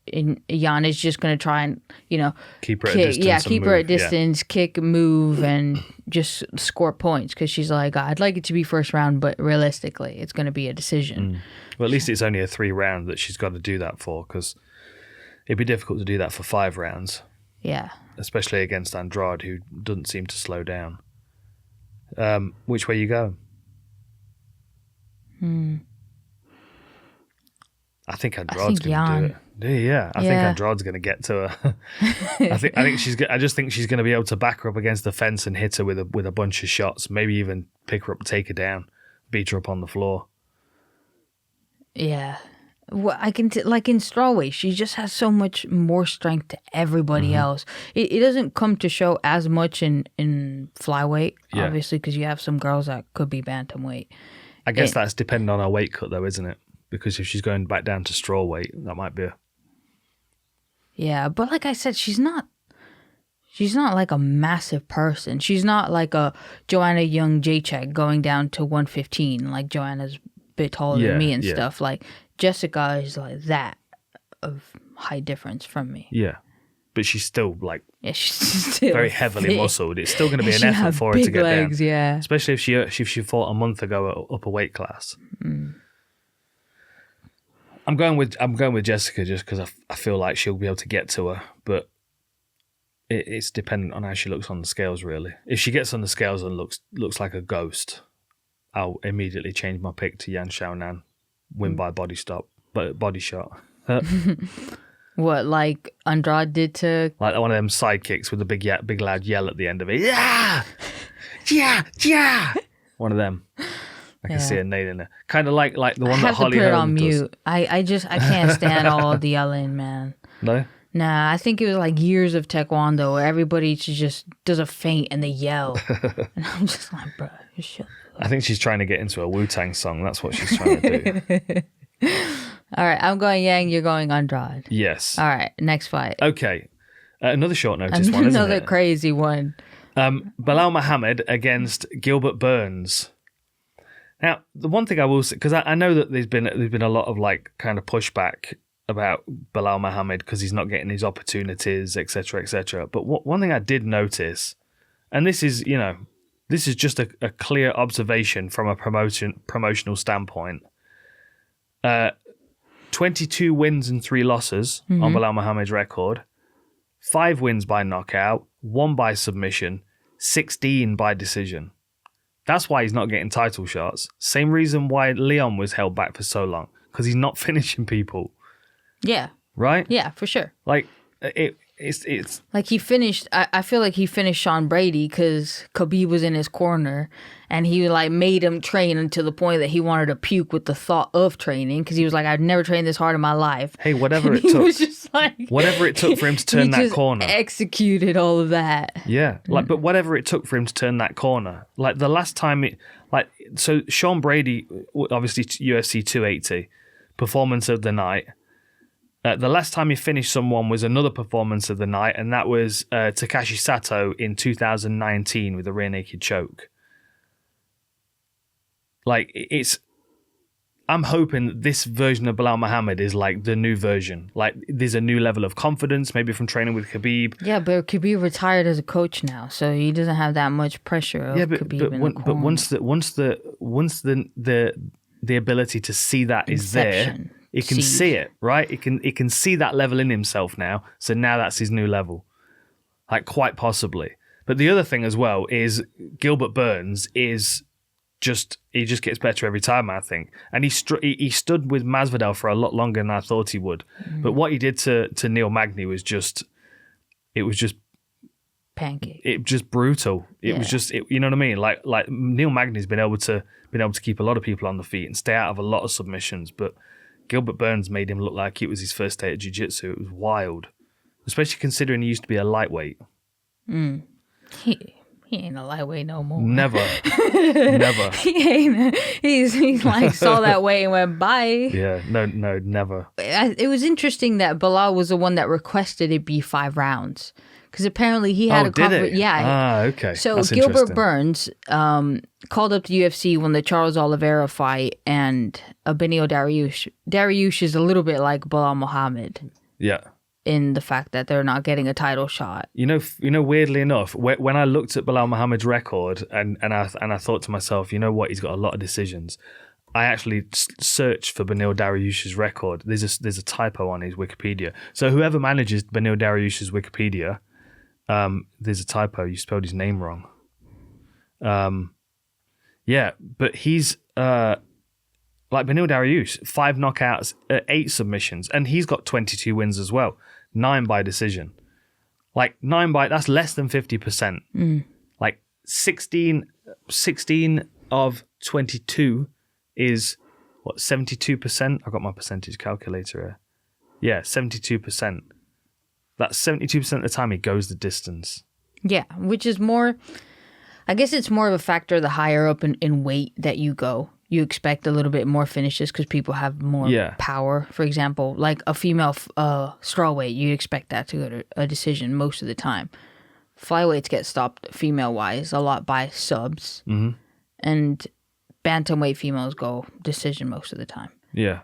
Jan is just going to try and, you know, keep her at distance. Yeah, keep her at distance, kick, move, and just score points because she's like, I'd like it to be first round, but realistically, it's going to be a decision. Well, at least it's only a 3 round that she's got to do that for because it'd be difficult to do that for 5 rounds. Yeah. Especially against Andrade, who doesn't seem to slow down. Which way you go? I think Andrade's going to do it. Yeah, I think Andrade's going to get to her. I just think she's going to be able to back her up against the fence and hit her with a bunch of shots. Maybe even pick her up, take her down, beat her up on the floor. Yeah, well, I can like in strawweight, she just has so much more strength to everybody else. It doesn't come to show as much in flyweight, obviously, because you have some girls that could be bantamweight. I guess that's dependent on her weight cut, though, isn't it? Because if she's going back down to straw weight, that might be Yeah, but like I said, she's not like a massive person. She's not like a Joanna Young Jacek going down to 115. Like Joanna's a bit taller than me and stuff. Like Jessica is like that of high difference from me. Yeah. But she's still like she's still very heavily muscled. It's still going to be an effort for her to get legs, down. Yeah. Especially if she fought a month ago at upper weight class. I'm going with Jessica just because I feel like she'll be able to get to her, but it's dependent on how she looks on the scales. Really, if she gets on the scales and looks like a ghost, I'll immediately change my pick to Xioanan, win by body shot. What, like Andrade did to... Like one of them sidekicks with a big loud yell at the end of it. Yeah! One of them. I can see her nailing it. Kind of like the one that Holly Holm does. I have to put it on mute. I can't stand all the yelling, man. No? Nah, I think it was like years of Taekwondo where everybody just does a feint and they yell. And I'm just like, bro, shut up. I think she's trying to get into a Wu-Tang song. That's what she's trying to do. All right, I'm going Yang, you're going Andrade. Yes. All right, next fight. Okay. Another short notice one, isn't it? Another crazy one. Belal Muhammad against Gilbert Burns. Now, the one thing I will say, because I know that there's been a lot of like kind of pushback about Belal Muhammad because he's not getting his opportunities, etc., etc. But one thing I did notice, and this is just a clear observation from a promotional standpoint. 22 wins and 3 losses on Belal Muhammad's record. 5 wins by knockout, 1 by submission, 16 by decision. That's why he's not getting title shots. Same reason why Leon was held back for so long, because he's not finishing people. Yeah. Right? Yeah, for sure. Like, it's... Like he finished, I feel like he finished Sean Brady because Khabib was in his corner and he like made him train until the point that he wanted to puke with the thought of training because he was like, I've never trained this hard in my life. Hey, whatever and it took. Was just like whatever it took for him to turn that corner. Executed all of that. Yeah, but whatever it took for him to turn that corner. Like the last time so Sean Brady, obviously UFC 280, performance of the night. The last time he finished someone was another performance of the night, and that was Takashi Sato in 2019 with a rear naked choke. Like, I'm hoping that this version of Belal Muhammad is like the new version. Like, there's a new level of confidence, maybe from training with Khabib. Yeah, but Khabib retired as a coach now, so he doesn't have that much pressure of Khabib in the corner. But once the ability to see that is there, it can see it, right? It can see that level in himself now. So now that's his new level, like quite possibly. But the other thing as well is Gilbert Burns is he just gets better every time, I think. And he stood with Masvidal for a lot longer than I thought he would. But what he did to Neil Magny was just pancake. It just brutal. It was just you know what I mean? Like Neil Magny's been able to keep a lot of people on the feet and stay out of a lot of submissions, but Gilbert Burns made him look like it was his first day at jiu-jitsu. It was wild, especially considering he used to be a lightweight. He ain't a lightweight no more. Never. Never. He ain't. He's like saw that weight and went bye. Yeah, no, never. It was interesting that Belal was the one that requested it be 5 rounds. Because apparently he had a cover. Yeah. Okay. So that's Gilbert Burns called up the UFC when the Charles Oliveira fight and Benio Dariush. Dariush is a little bit like Belal Muhammad. Yeah. In the fact that they're not getting a title shot. You know, weirdly enough, when I looked at Belal Muhammad's record and I thought to myself, you know what, he's got a lot of decisions. I actually searched for Benil Dariush's record. There's a typo on his Wikipedia. So whoever manages Benil Dariush's Wikipedia, there's a typo. You spelled his name wrong. Yeah, but he's like Benil Dariush, 5 knockouts, 8 submissions, and he's got 22 wins as well. 9 by decision. Like 9 by, that's less than 50%. Like 16 of 22 is what, 72%? I've got my percentage calculator here. Yeah, 72%. That's 72% of the time he goes the distance. Yeah, which is more, I guess it's more of a factor the higher up in weight that you go. You expect a little bit more finishes because people have more power. For example, like a female strawweight, you expect that to go to a decision most of the time. Flyweights get stopped female-wise a lot by subs. Mm-hmm. And bantamweight females go decision most of the time. Yeah.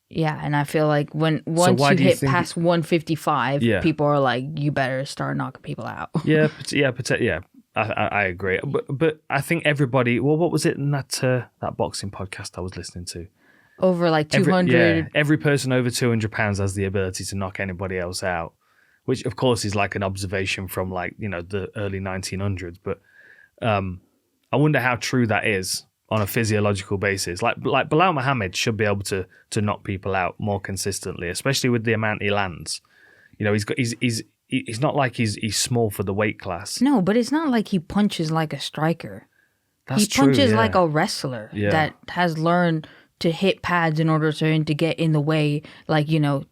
Yeah, and I feel like once you hit past 155, people are like, you better start knocking people out. Yeah. I agree, but I think everybody. Well, what was it in that boxing podcast I was listening to? Over like 200. Every person over 200 pounds has the ability to knock anybody else out, which of course is like an observation from like the early 1900s. But I wonder how true that is on a physiological basis. Like Belal Muhammad should be able to knock people out more consistently, especially with the amount he lands. He's not like he's small for the weight class. No, but it's not like he punches like a striker. He punches like a wrestler that has learned to hit pads in order to get in the way, like, to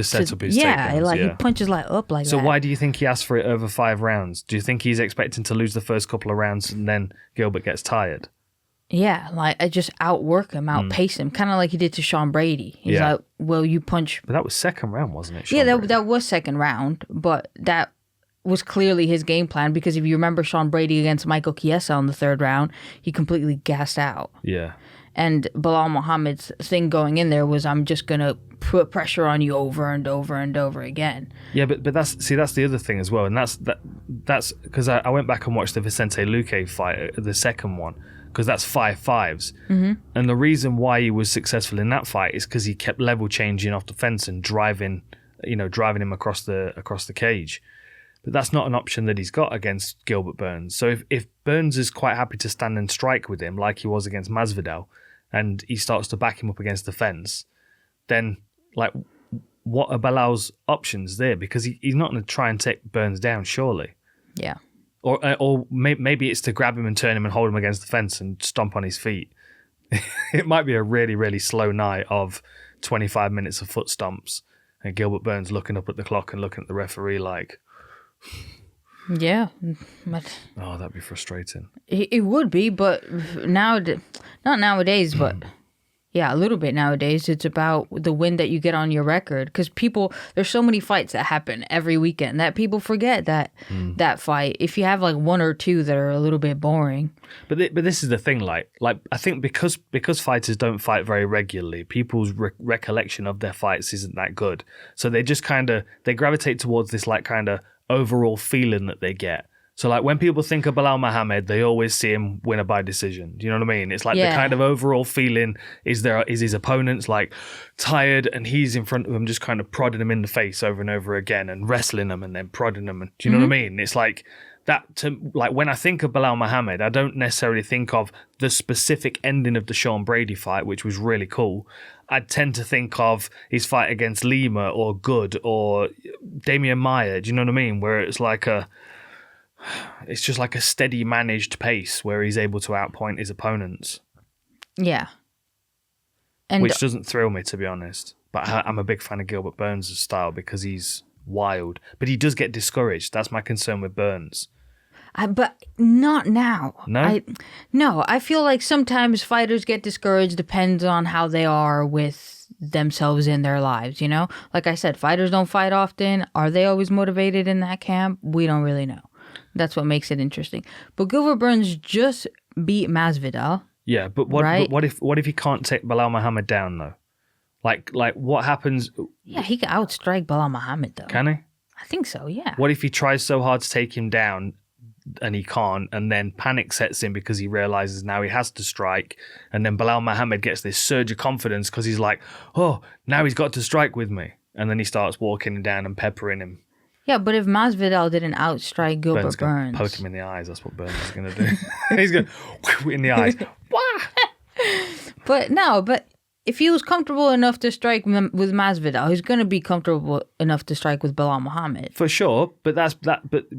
set up his takedowns. He punches up like that. So why do you think he asked for it over 5 rounds? Do you think he's expecting to lose the first couple of rounds and then Gilbert gets tired? Yeah, like I just outwork him, outpace him, kind of like he did to Sean Brady. He's like, well, you punch. But that was second round, wasn't it? That was second round, but that was clearly his game plan because if you remember Sean Brady against Michael Chiesa in the 3rd round, he completely gassed out. Yeah. And Belal Muhammad's thing going in there was, I'm just going to put pressure on you over and over and over again. Yeah, but that's the other thing as well. And that's because I went back and watched the Vicente Luque fight, the second one. Because that's 5 5s. Mm-hmm. And the reason why he was successful in that fight is because he kept level changing off the fence and driving him across the cage. But that's not an option that he's got against Gilbert Burns. So if Burns is quite happy to stand and strike with him like he was against Masvidal, and he starts to back him up against the fence, then like what are Belal's options there? Because he's not going to try and take Burns down, surely. Yeah. Or maybe it's to grab him and turn him and hold him against the fence and stomp on his feet. It might be a really, really slow night of 25 minutes of foot stomps And Gilbert Burns looking up at the clock and looking at the referee like, yeah, but oh, that'd be frustrating. it would be, but not nowadays, but yeah, a little bit nowadays. It's about the win that you get on your record, because there's so many fights that happen every weekend that people forget that fight. If you have like one or two that are a little bit boring, but this is the thing. Like I think because fighters don't fight very regularly, people's recollection of their fights isn't that good. So they just they gravitate towards this like kind of overall feeling that they get. So, like, when people think of Belal Muhammad, they always see him win by decision. Do you know what I mean? It's like the kind of overall feeling is his opponent's, like, tired and he's in front of him just kind of prodding him in the face over and over again and wrestling him and then prodding him. And, do you know what I mean? It's like that, like, when I think of Belal Muhammad, I don't necessarily think of the specific ending of the Sean Brady fight, which was really cool. I tend to think of his fight against Lima or Good or Damian Maia. Do you know what I mean? Where it's like it's just like a steady managed pace where he's able to outpoint his opponents. Yeah. And which doesn't thrill me, to be honest. But I'm a big fan of Gilbert Burns' style because he's wild. But he does get discouraged. That's my concern with Burns. But not now. No? No, I feel like sometimes fighters get discouraged, depends on how they are with themselves in their lives, you know? Like I said, fighters don't fight often. Are they always motivated in that camp? We don't really know. That's what makes it interesting. But Gilbert Burns just beat Masvidal. Yeah, but what if he can't take Belal Muhammad down though? Like what happens? Yeah, he can outstrike Belal Muhammad though. Can he? I think so. Yeah. What if he tries so hard to take him down and he can't, and then panic sets in because he realizes now he has to strike, and then Belal Muhammad gets this surge of confidence because he's like, oh, now he's got to strike with me, and then he starts walking him down and peppering him. Yeah, but if Masvidal didn't outstrike Gilbert Burns, poke him in the eyes. That's what Burns is going to do. He's going in the eyes. But if he was comfortable enough to strike with Masvidal, he's going to be comfortable enough to strike with Belal Muhammad. For sure, but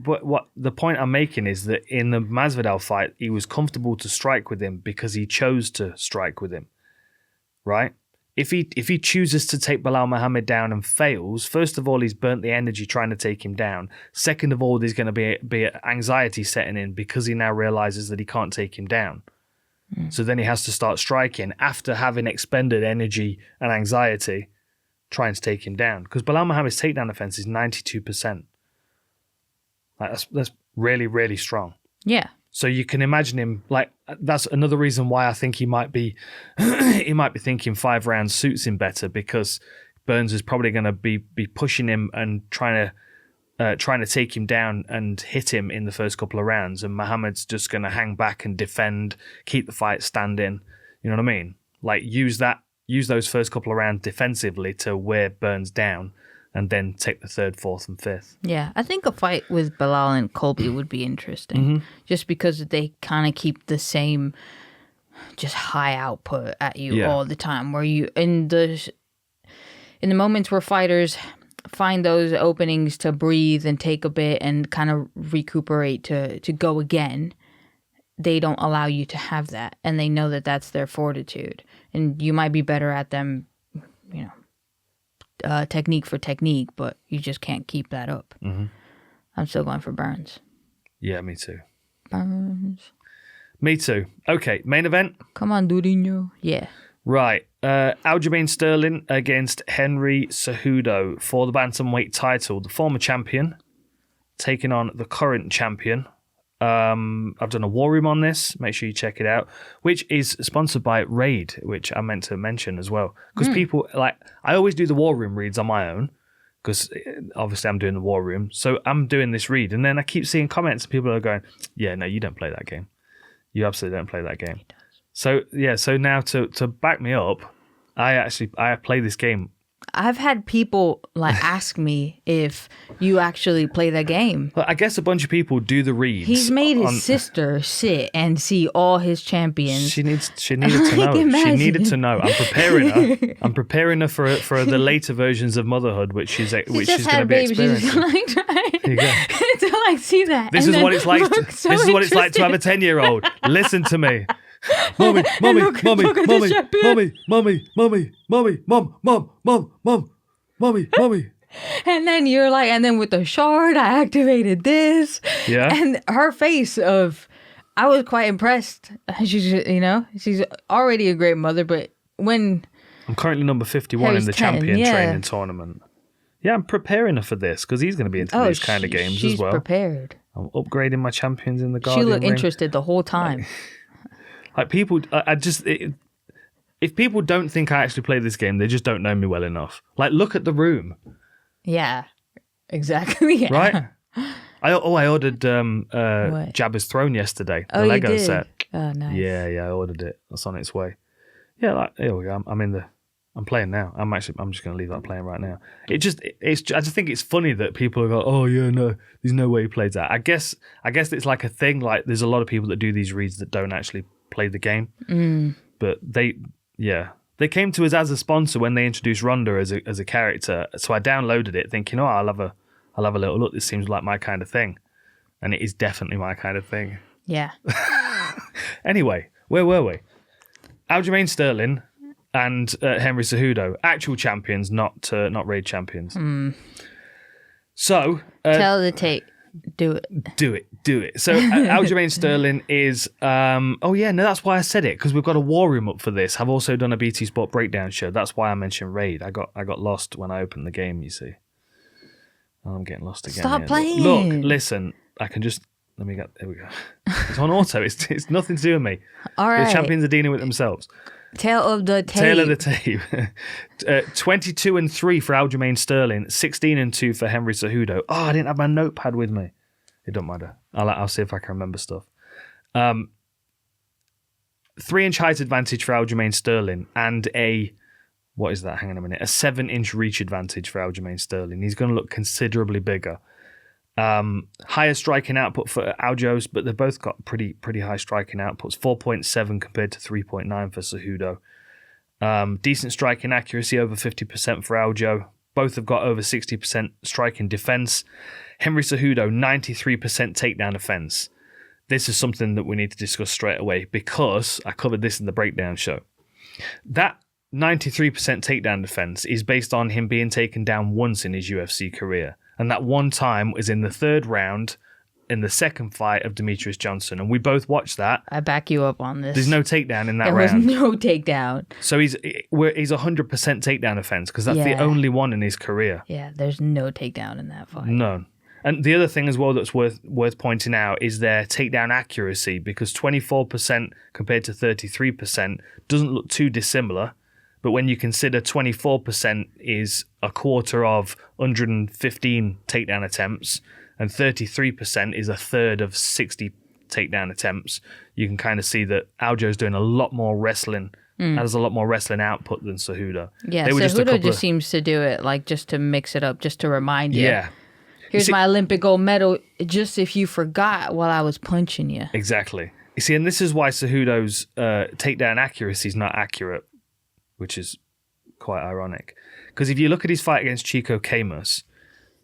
what the point I'm making is that in the Masvidal fight, he was comfortable to strike with him because he chose to strike with him, right? If he chooses to take Belal Muhammad down and fails, first of all, he's burnt the energy trying to take him down. Second of all, there's going to be anxiety setting in because he now realizes that he can't take him down. So then he has to start striking after having expended energy and anxiety trying to take him down. Because Belal Muhammad's takedown defense is 92%. Like that's really, really strong. Yeah. So you can imagine him, like, that's another reason why I think he might be thinking 5 rounds suits him better, because Burns is probably going to be pushing him and trying to take him down and hit him in the first couple of rounds, and Muhammad's just going to hang back and defend, keep the fight standing. You know what I mean? Like, use those first couple of rounds defensively to wear Burns down, and then take the 3rd, 4th, and 5th. Yeah, I think a fight with Belal and Colby would be interesting, just because they kind of keep the same, just high output at you all the time. Where you in the moments where fighters find those openings to breathe and take a bit and kind of recuperate to go again, they don't allow you to have that, and they know that that's their fortitude, and you might be better at them, you know. Technique for technique, but you just can't keep that up. I'm still going for Burns. Yeah, me too. Burns. Me too. Okay, main event. Come on, Durinho. Yeah. Right. Aljamain Sterling against Henry Cejudo for the bantamweight title. The former champion taking on the current champion. I've done a war room on this. Make sure you check it out, which is sponsored by Raid, which I meant to mention as well. Because people, like, I always do the war room reads on my own, because obviously I'm doing the war room. So I'm doing this read, and then I keep seeing comments, and people are going, yeah, no, you don't play that game. You absolutely don't play that game. He does. So, yeah, so now to back me up, I play this game. I've had people ask me if you actually play the game. Well, I guess a bunch of people do the reads. He's made his sister sit and see all his champions. She needed to know. She needed to know. I'm preparing her. I'm preparing her for the later versions of motherhood, which she's going to be experiencing. She's trying to see that. This is what it's like. This is what it's like to have a 10-year-old. Listen to me. Mommy, mommy. And then you're like, and then with the shard, I activated this. Yeah. And her face of, I was quite impressed. She's, she's already a great mother, but when... I'm currently number 51 Harry's in the 10, champion yeah. training tournament. Yeah, I'm preparing her for this because he's going to be into these kind of games she's as well. Prepared. I'm upgrading my champions in the Guardian She looked ring. interested the whole time. Like people, if people don't think I actually play this game, they just don't know me well enough. Like, look at the room. Yeah, exactly. Yeah. Right? I ordered Jabba's Throne yesterday. The Lego you did? set. Oh, nice. Yeah, I ordered it. That's on its way. Yeah, like, here we go. I'm playing now. I'm just going to leave that playing right now. I just think it's funny that people go, oh yeah, no, there's no way he plays that. I guess it's like a thing. Like there's a lot of people that do these reads that don't actually play the game. But they came to us as a sponsor when they introduced Ronda as a character. So I downloaded it thinking, oh, I'll have a little look. This seems like my kind of thing, and it is definitely my kind of thing. Yeah. Anyway, where were we? Aljamain Sterling and Henry Cejudo, actual champions, not raid champions. So Tell the tape. Do it. Do it. So Aljamain Sterling is that's why I said it, because we've got a war room up for this. I've also done a BT Sport breakdown show. That's why I mentioned raid. I got lost when I opened the game, you see. Oh, I'm getting lost again. Stop here. playing. Look, listen, I can just there we go. It's on auto. It's nothing to do with me. All right. The champions are dealing with themselves. Tail of the tape. 22-3 for Aljamain Sterling, 16-2 for Henry Cejudo. Oh, I didn't have my notepad with me. It don't matter. I'll see if I can remember stuff. 3-inch height advantage for Aljamain Sterling and what is that? Hang on a minute. A 7-inch reach advantage for Aljamain Sterling. He's going to look considerably bigger. Higher striking output for Aljos, but they've both got pretty high striking outputs. 4.7 compared to 3.9 for Cejudo. Decent striking accuracy, over 50% for Aljo. Both have got over 60% striking defense. Henry Cejudo, 93% takedown defense. This is something that we need to discuss straight away because I covered this in the breakdown show. That 93% takedown defense is based on him being taken down once in his UFC career. And that one time was in the third round in the second fight of Demetrius Johnson. And we both watched that. I back you up on this. There's no takedown in that round. There was no takedown. So he's 100% takedown offense because that's the only one in his career. Yeah, there's no takedown in that fight. None. And the other thing as well that's worth pointing out is their takedown accuracy, because 24% compared to 33% doesn't look too dissimilar. But when you consider 24% is a quarter of 115 takedown attempts and 33% is a third of 60 takedown attempts, you can kind of see that Aljo's doing a lot more wrestling, has a lot more wrestling output than Cejudo. Yeah, Cejudo just seems to do it like just to mix it up, just to remind you. Yeah. Here's my Olympic gold medal, just if you forgot while I was punching you. Exactly. You see, and this is why Cejudo's takedown accuracy is not accurate, which is quite ironic. Because if you look at his fight against Chico Camus,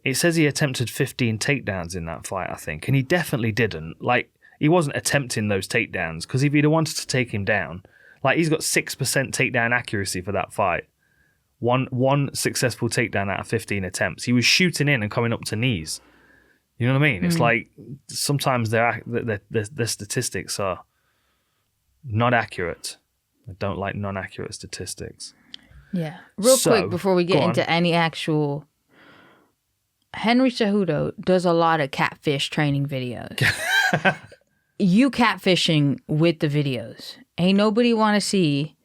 it says he attempted 15 takedowns in that fight, I think. And he definitely didn't. Like, he wasn't attempting those takedowns, because if he'd have wanted to take him down, like, he's got 6% takedown accuracy for that fight. One successful takedown out of 15 attempts. He was shooting in and coming up to knees. You know what I mean? It's like, sometimes their statistics are not accurate. I don't like non-accurate statistics. Yeah. Real quick, before we get into any actual... Henry Cejudo does a lot of catfish training videos. You catfishing with the videos. Ain't nobody want to see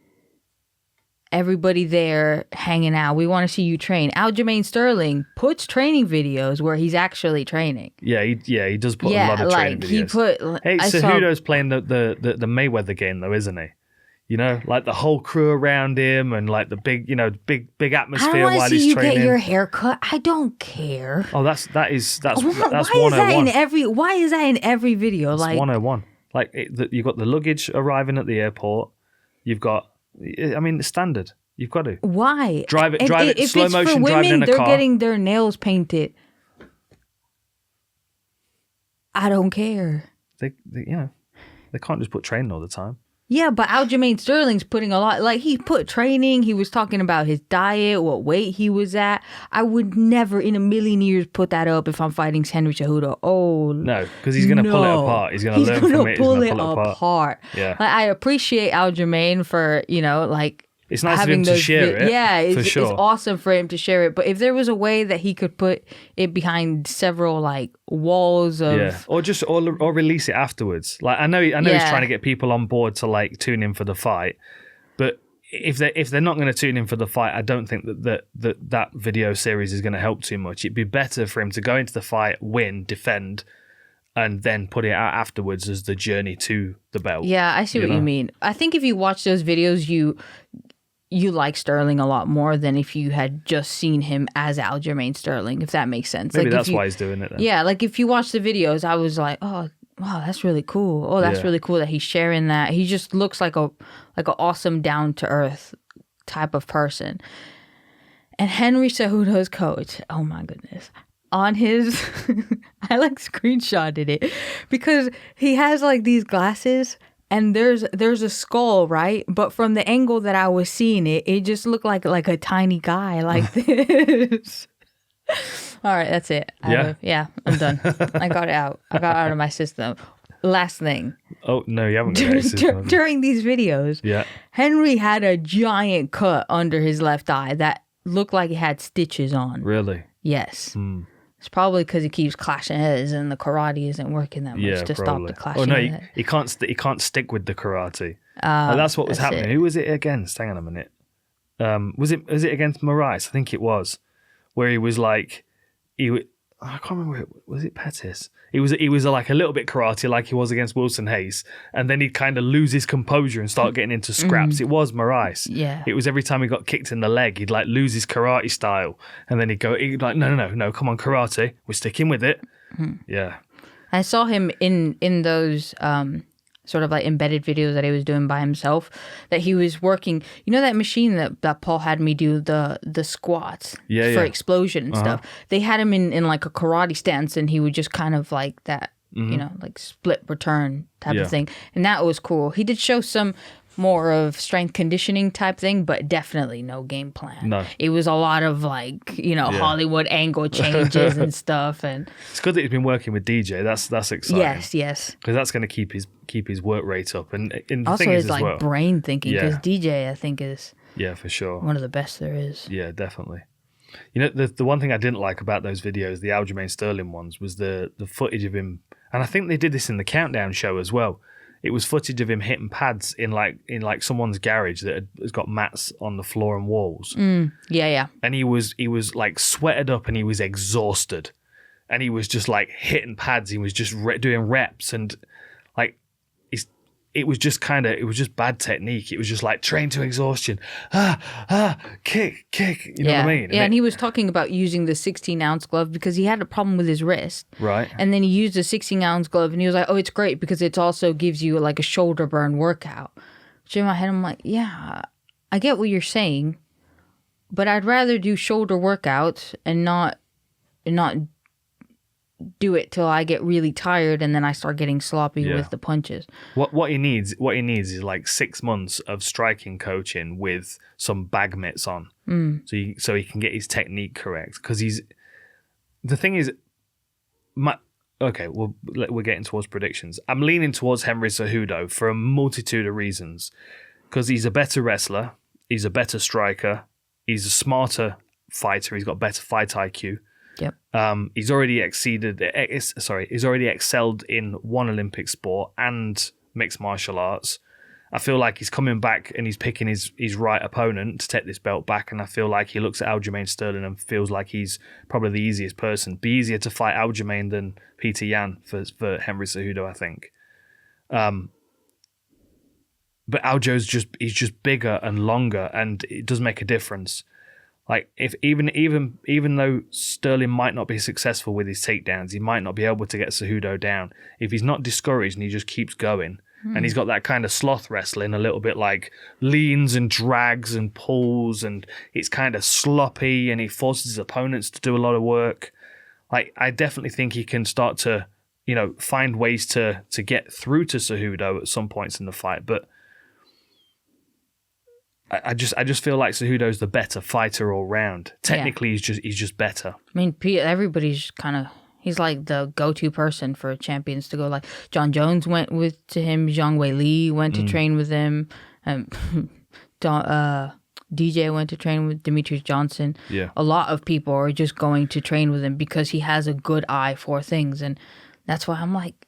everybody there hanging out. We want to see you train. Aljamain Sterling puts training videos where he's actually training. Yeah, he does put a lot of training videos. Cejudo's playing the Mayweather game though, isn't he? You know, like the whole crew around him and like the big atmosphere while he's training. I don't want to see you get your hair cut. I don't care. Oh, that's why 101. Why is that in every video? That's 101. Like you've got the luggage arriving at the airport. You've got, I mean, it's standard. You've got to. Why? Drive it slow motion, women, driving in a car. They're getting their nails painted. I don't care. They can't just put training all the time. Yeah, but Aljamain Sterling's putting a lot. Like, he put training. He was talking about his diet, what weight he was at. I would never in a million years put that up if I'm fighting Henry Cejudo. Oh, no, because he's going to pull it apart. He's going to learn from it. He's going to pull it apart. Yeah, like, I appreciate Aljamain for it's nice of him to share it. Yeah, for sure. It's awesome for him to share it. But if there was a way that he could put it behind several walls of, or release it afterwards. Like I know he's trying to get people on board to tune in for the fight, but if they're not going to tune in for the fight, I don't think that video series is going to help too much. It'd be better for him to go into the fight, win, defend, and then put it out afterwards as the journey to the belt. Yeah, I see what you mean. I think if you watch those videos, you like Sterling a lot more than if you had just seen him as Aljamain Sterling, if that makes sense. Maybe that's why he's doing it then. Yeah, if you watch the videos, I was like, oh, wow, that's really cool. Oh, that's really cool that he's sharing that. He just looks like a awesome, down-to-earth type of person. And Henry Cejudo's coach, oh my goodness, on his, I screenshotted it because he has these glasses. And there's a skull, right? But from the angle that I was seeing it, it just looked like a tiny guy like this. All right, that's it. I'm done. I got it out. I got it out of my system. Last thing. Oh, no, you haven't got it out of your system. During these videos, Henry had a giant cut under his left eye that looked like it had stitches on. Really? Yes. It's probably because he keeps clashing heads and the karate isn't working that much to stop the clashing head. He can't stick with the karate. That's what was happening. Who was it against? Hang on a minute. Was it against Bryce? I think it was. Where he was I can't remember. Was it Pettis? He was a little bit karate, like he was against Wilson Hayes, and then he'd kind of lose his composure and start getting into scraps. It was Bryce. Yeah. It was every time he got kicked in the leg, he'd lose his karate style, and then he'd no, come on, karate, we're sticking with it. Yeah. I saw him in those sort of embedded videos that he was doing by himself, that he was working, that machine that Paul had me do the squats for explosion and stuff. They had him in a karate stance, and he would just kind of that, split return type of thing. And that was cool. He did show some more of strength conditioning type thing, but definitely no game plan. No. It was a lot of Hollywood angle changes and stuff. And it's good that he's been working with DJ. That's exciting. Yes. Because that's going to keep his work rate up. And the also thing his is as well, brain thinking, because DJ I think is for sure one of the best there is. Yeah, definitely. The one thing I didn't like about those videos, the Aljamain Sterling ones, was the footage of him, and I think they did this in the Countdown show as well. It was footage of him hitting pads in someone's garage that has got mats on the floor and walls. Yeah. And he was sweated up and he was exhausted, and he was just hitting pads. He was just doing reps, and it was just bad technique. It was just train to exhaustion. Kick. You know what I mean? Yeah, and he was talking about using the 16-ounce glove because he had a problem with his wrist. Right. And then he used a 16-ounce glove, and he was like, oh, it's great because it also gives you a shoulder burn workout. Which in my head, I'm like, yeah, I get what you're saying, but I'd rather do shoulder workouts and not do it till I get really tired and then I start getting sloppy with the punches. What he needs is 6 months of striking coaching with some bag mitts on, so he can get his technique correct. Because the thing is, we're getting towards predictions. I'm leaning towards Henry Cejudo for a multitude of reasons. Because he's a better wrestler, he's a better striker, he's a smarter fighter, he's got better fight IQ. Yep. He's already excelled in one Olympic sport and mixed martial arts. I feel like he's coming back and he's picking his right opponent to take this belt back, and I feel like he looks at Aljamain Sterling and feels like he's probably the easiest person. Be easier to fight Aljamain than Peter Yan for Henry Cejudo, I think. But Aljo's just bigger and longer, and it does make a difference. If even though Sterling might not be successful with his takedowns, he might not be able to get Cejudo down. If he's not discouraged and he just keeps going, and he's got that kind of sloth wrestling, a little bit leans and drags and pulls, and it's kind of sloppy, and he forces his opponents to do a lot of work. I definitely think he can start to, find ways to get through to Cejudo at some points in the fight, but I just feel like Cejudo's the better fighter all round. Technically, he's just better. I mean, everybody's kind of, he's like the go-to person for champions to go. Like John Jones went to him. Zhang Weili went to train with him. DJ went to train with Demetrius Johnson. Yeah. A lot of people are just going to train with him because he has a good eye for things. And that's why I'm like,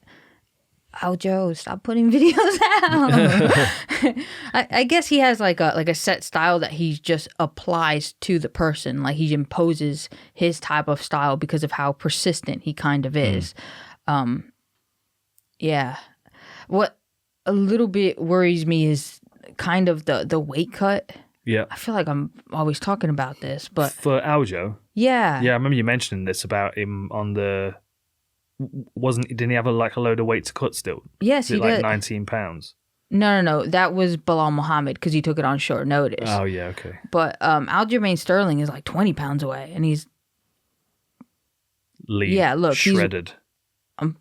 Aljo, stop putting videos out. I guess he has like a set style that he just applies to the person. Like he imposes his type of style because of how persistent he kind of is. Yeah. What a little bit worries me is kind of the weight cut. Yeah. I feel like I'm always talking about this, but for Aljo. Yeah. Yeah, I remember you mentioning this about him on the. Didn't he have a load of weight to cut still? Yes, he did. Like 19 pounds. No. That was Belal Muhammad because he took it on short notice. Oh yeah, okay. But Aljamain Sterling is like 20 pounds away, and he's lean. Yeah, look, shredded.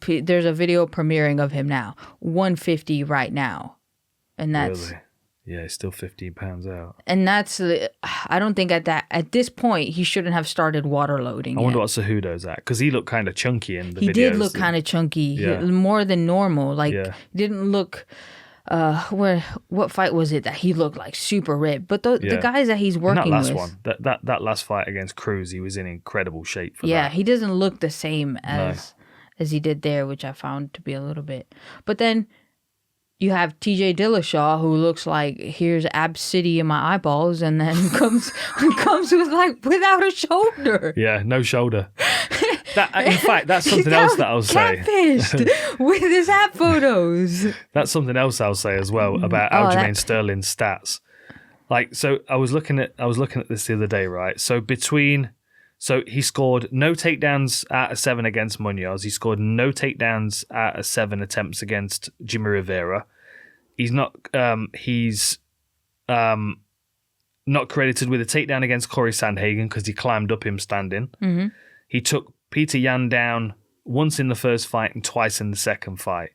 There's a video premiering of him now, 150 right now, and that's. Really? Yeah, he's still 15 pounds out. And that's, I don't think at this point, he shouldn't have started water loading. I wonder what Cejudo's at, because he looked kind of chunky in the videos. He did look kind of chunky, more than normal. Like, he didn't look, what fight was it that he looked like super ripped? But the guys that he's working with. That last fight against Cruz, he was in incredible shape for that. Yeah, he doesn't look the same as he did there, which I found to be a little bit. But then you have TJ Dillashaw, who looks like here's Ab City in my eyeballs, and then comes with without a shoulder. Yeah, no shoulder. In fact, that's something else that I'll say. Catfished with his ab photos. That's something else I'll say as well about Aljamain Sterling's stats. Like, so I was looking at this the other day, right? So he scored no takedowns out of 7 against Munoz. He scored no takedowns out of 7 attempts against Jimmy Rivera. He's not not credited with a takedown against Corey Sandhagen because he climbed up him standing. Mm-hmm. He took Peter Yan down once in the first fight and twice in the second fight.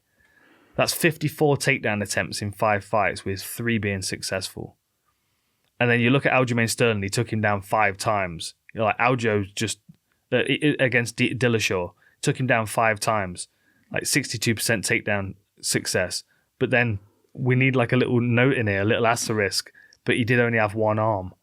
That's 54 takedown attempts in 5 fights, with 3 being successful. And then you look at Aljamain Sterling, he took him down 5 times. You're like, Aljo just against Dillashaw took him down 5 times, like 62% takedown success. But then we need like a little note in here, a little asterisk. But he did only have 1 arm.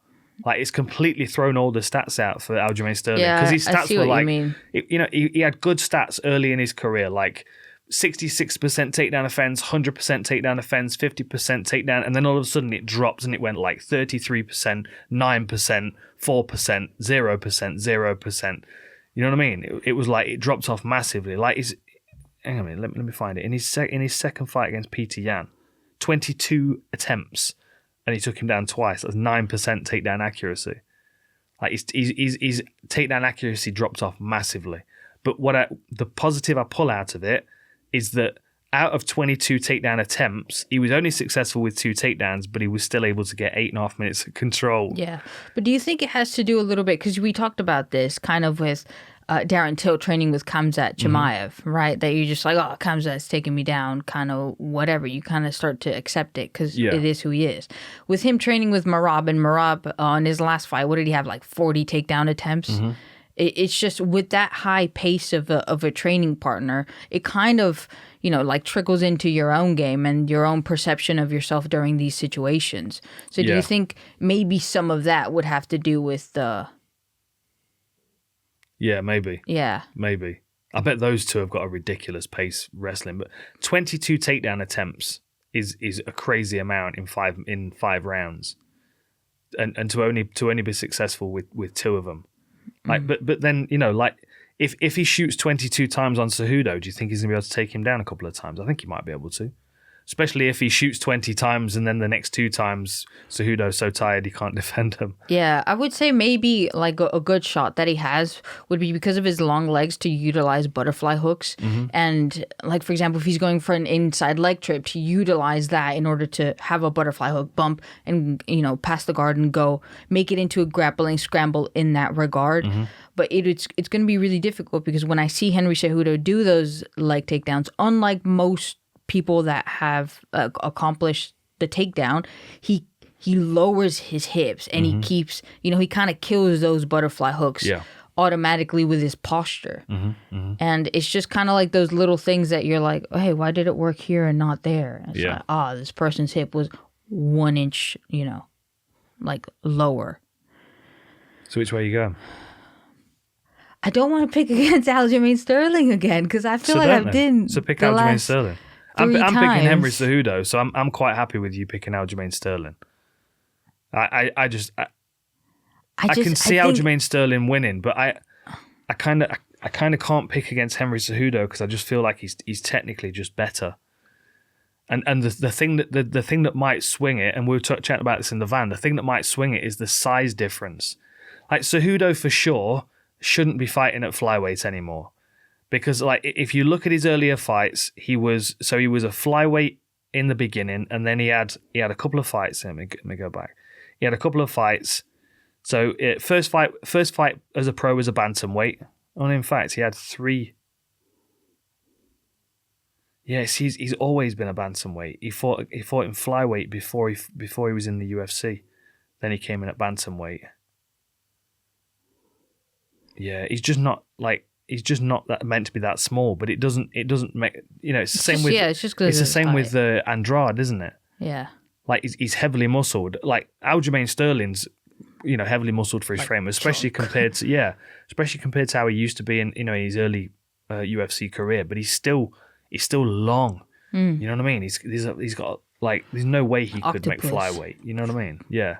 Like, it's completely thrown all the stats out for Aljamain Sterling, because his stats were like, he had good stats early in his career, like 66% takedown offense, 100% takedown offense, 50% takedown, and then all of a sudden it dropped and it went like 33%, 9%, 4%, 0%, 0%. You know what I mean? It was like it dropped off massively. Like, hang on a minute, let me find it. In his second fight against Peter Yan, 22 attempts, and he took him down twice. That's 9% takedown accuracy. Like, his takedown accuracy dropped off massively. But the positive I pull out of it is that out of 22 takedown attempts, he was only successful with 2 takedowns, but he was still able to get 8.5 minutes of control. Yeah. But do you think it has to do a little bit, because we talked about this kind of with Darren Till training with Khamzat Chimaev, right? That you're just like, oh, Khamzat's taking me down, kind of whatever. You kind of start to accept it because it is who he is. With him training with Merab, and Merab on his last fight, what did he have, like 40 takedown attempts? Mm-hmm. It's just with that high pace of a training partner, it kind of, like trickles into your own game and your own perception of yourself during these situations. So do you think maybe some of that would have to do with the... Yeah, maybe. Yeah. Maybe. I bet those two have got a ridiculous pace wrestling, but 22 takedown attempts is a crazy amount in five rounds. And to only be successful with 2 of them. Like, but then, like, if he shoots 22 times on Cejudo, do you think he's going to be able to take him down a couple of times? I think he might be able to. Especially if he shoots 20 times and then the next 2 times Cejudo's so tired he can't defend him. Yeah, I would say maybe like a good shot that he has would be because of his long legs to utilize butterfly hooks. Mm-hmm. And like, for example, if he's going for an inside leg trip, to utilize that in order to have a butterfly hook bump and, pass the guard and go make it into a grappling scramble in that regard. Mm-hmm. But it's going to be really difficult because when I see Henry Cejudo do those leg takedowns, unlike most people that have accomplished the takedown, he he lowers his hips and he keeps, he kind of kills those butterfly hooks automatically with his posture. And it's just kind of like those little things that you're like, oh, hey, why did it work here and not there? And it's like, this person's hip was 1 inch, like lower. So which way you going? I don't want to pick against Aljamain Sterling again because I feel like I didn't. So pick Aljamain Sterling. I'm picking Henry Cejudo, so I'm quite happy with you picking Aljamain Sterling. I can see Aljamain Sterling winning, but I kind of can't pick against Henry Cejudo because I just feel like he's technically just better. And the thing that might swing it, and we were chatting about this in the van, the thing that might swing it is the size difference. Like Cejudo for sure shouldn't be fighting at flyweight anymore. Because like if you look at his earlier fights, he was a flyweight in the beginning, and then he had a couple of fights. Let me go back. He had a couple of fights. So first fight as a pro was a bantamweight. And in fact, he had 3. Yes, he's always been a bantamweight. He fought in flyweight before he was in the UFC. Then he came in at bantamweight. Yeah, he's just not that meant to be that small, but it doesn't make it's the same with it's just it's the same with Andrade, isn't it? Yeah, like he's heavily muscled. Like Aljamain Sterling's heavily muscled for his frame, especially compared to how he used to be in his early UFC career. But he's still long. You know what I mean? He's got like there's no way he could make flyweight. You know what I mean? Yeah.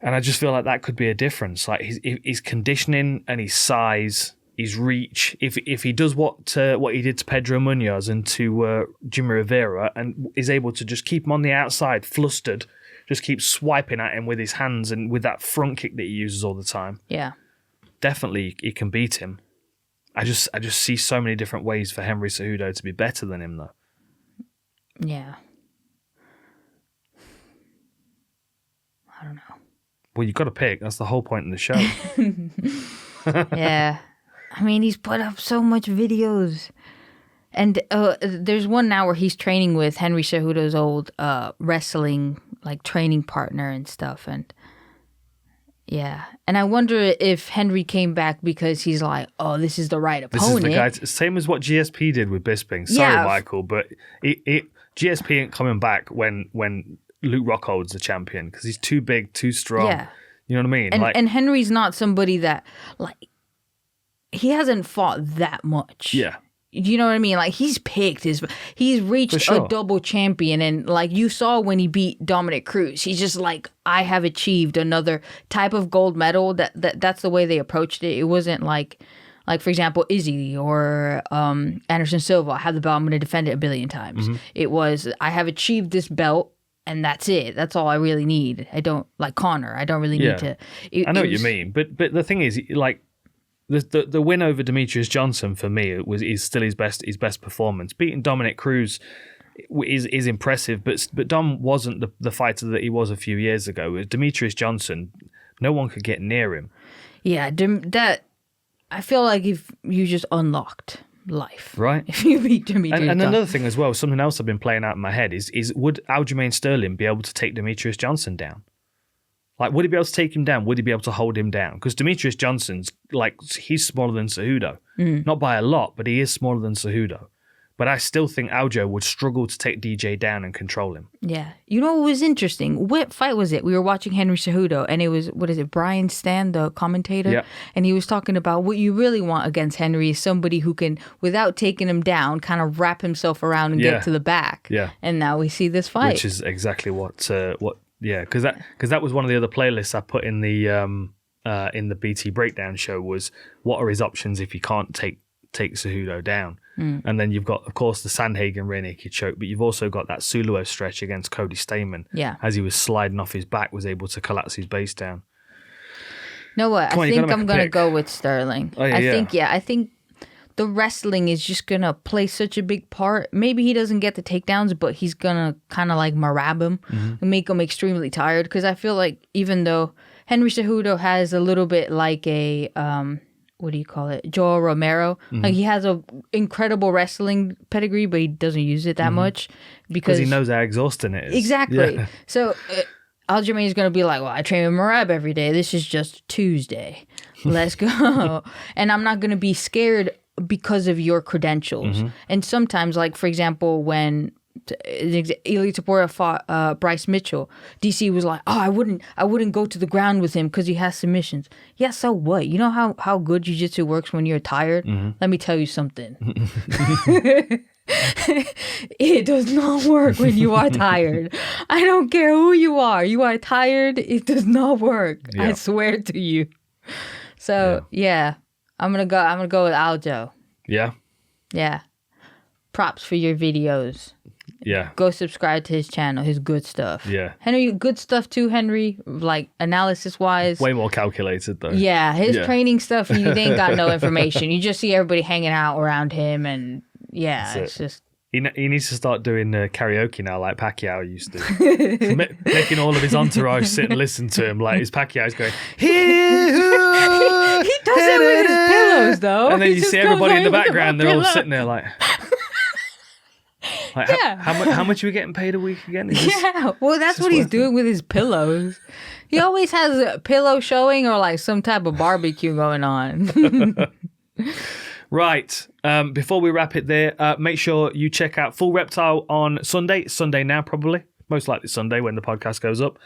And I just feel like that could be a difference. Like his conditioning and his size, his reach. If he does what he did to Pedro Munoz and to Jimmy Rivera, and is able to just keep him on the outside, flustered, just keep swiping at him with his hands and with that front kick that he uses all the time. Yeah, definitely he can beat him. I just see so many different ways for Henry Cejudo to be better than him, though. Yeah. I don't know. Well, you've got to pick. That's the whole point in the show. Yeah. I mean, he's put up so much videos. And there's one now where he's training with Henry Cejudo's old wrestling like training partner and stuff. And yeah. And I wonder if Henry came back because he's like, oh, this is the right opponent. This is the guy. Same as what GSP did with Bisping. Sorry, Michael, but GSP ain't coming back when Luke Rockhold's the champion because he's too big, too strong. Yeah. You know what I mean? And Henry's not somebody that, like, he hasn't fought that much. Yeah. You know what I mean? Like, he's reached a double champion. And, like, you saw when he beat Dominic Cruz, he's just like, I have achieved another type of gold medal. That's the way they approached it. It wasn't like, for example, Izzy or Anderson Silva, I have the belt, I'm going to defend it a billion times. Mm-hmm. It was, I have achieved this belt. And that's it. That's all I really need. I don't like Connor. I don't really need to. I know what you mean, but the thing is, like the win over Demetrius Johnson for me is still his best performance. Beating Dominic Cruz is impressive, but Dom wasn't the fighter that he was a few years ago. With Demetrius Johnson, no one could get near him. Yeah, that I feel like if you just unlocked life, right? If you beat Demetrius and another thing as well, something else I've been playing out in my head is would Aljamain Sterling be able to take Demetrius Johnson down? Like, would he be able to take him down? Would he be able to hold him down? Because Demetrius Johnson's like, he's smaller than Cejudo, not by a lot, but he is smaller than Cejudo. But I still think Aljo would struggle to take DJ down and control him. Yeah. You know what was interesting? What fight was it? We were watching Henry Cejudo, and it was, Brian Stan, the commentator? Yeah. And he was talking about what you really want against Henry is somebody who can, without taking him down, kind of wrap himself around and get to the back. Yeah. And now we see this fight. Which is exactly what because that was one of the other playlists I put in the BT Breakdown show was what are his options if he can't take Cejudo down. And then you've got, of course, the Sandhagen rear naked choke, but you've also got that Suluo stretch against Cody Stamann. Yeah. As he was sliding off his back, was able to collapse his base down. You know what? I think I'm going to go with Sterling. Oh, yeah, I think the wrestling is just going to play such a big part. Maybe he doesn't get the takedowns, but he's going to kind of like marab him and make him extremely tired. Because I feel like even though Henry Cejudo has a little bit like a... what do you call it? Joel Romero. Like he has a incredible wrestling pedigree, but he doesn't use it that much because he knows how exhausting it is. Exactly. Yeah. So Aljamain is going to be like, well, I train with Marab every day. This is just Tuesday. Let's go. And I'm not going to be scared because of your credentials. And sometimes, like, for example, when Elite Supporter fought Bryce Mitchell, DC was like, oh, I wouldn't go to the ground with him because he has submissions. Yeah, so what? You know how good jiu-jitsu works when you're tired? Let me tell you something. It does not work when you are tired. I don't care who you are. You are tired. It does not work. Yeah. I swear to you. So yeah, I'm gonna go with Aljo. Yeah. Yeah. Props for your videos. Yeah. Go subscribe to his channel. His good stuff. Yeah. Henry, good stuff too, Henry. Like analysis wise. Way more calculated though. Yeah. His training stuff, they ain't got no information. You just see everybody hanging out around him, and it's just. He needs to start doing karaoke now, like Pacquiao used to. Making all of his entourage sit and listen to him, like his Pacquiao's going, here, he does it with his pillows, though. And then you see everybody in the background, they're all sitting there like how much are we getting paid a week again? Well, that's what he's doing with his pillows. He always has a pillow showing or like some type of barbecue going on. Right. Before we wrap it there, make sure you check out Full Reptile on Sunday. Sunday now, probably. Most likely Sunday when the podcast goes up.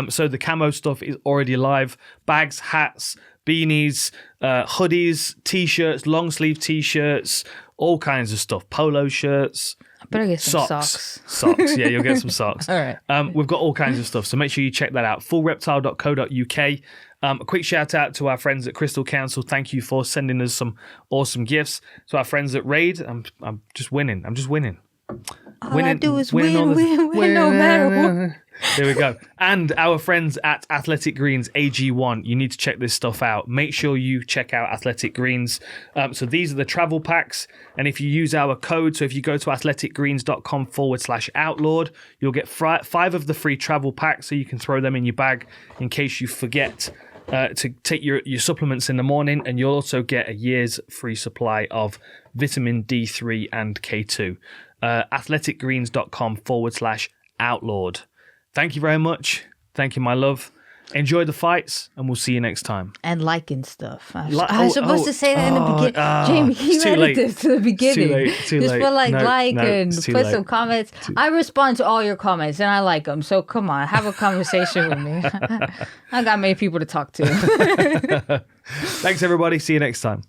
So the camo stuff is already live. Bags, hats, beanies, hoodies, T-shirts, long sleeve T-shirts, all kinds of stuff. Polo shirts. I better get some socks. Socks. Yeah, you'll get some socks. All right. We've got all kinds of stuff. So make sure you check that out. fullreptile.co.uk. A quick shout out to our friends at Crystal Council. Thank you for sending us some awesome gifts. To our friends at Raid, I'm just winning. I'm just winning. All I do is win no matter what. There we go. And our friends at Athletic Greens AG1. You need to check this stuff out. Make sure you check out Athletic Greens. So these are the travel packs. And if you use our code, so if you go to athleticgreens.com/outlawed, you'll get 5 of the free travel packs so you can throw them in your bag in case you forget to take your supplements in the morning. And you'll also get a year's free supply of vitamin D3 and K2. athleticgreens.com/outlawed. Thank you very much. Thank you, my love. Enjoy the fights, and we'll see you next time. And liking stuff. I was supposed to say that in the beginning. Jamie, you added this to the beginning. Too late. Just put and put some comments. I respond to all your comments, and I like them. So come on, have a conversation with me. I got many people to talk to. Thanks, everybody. See you next time.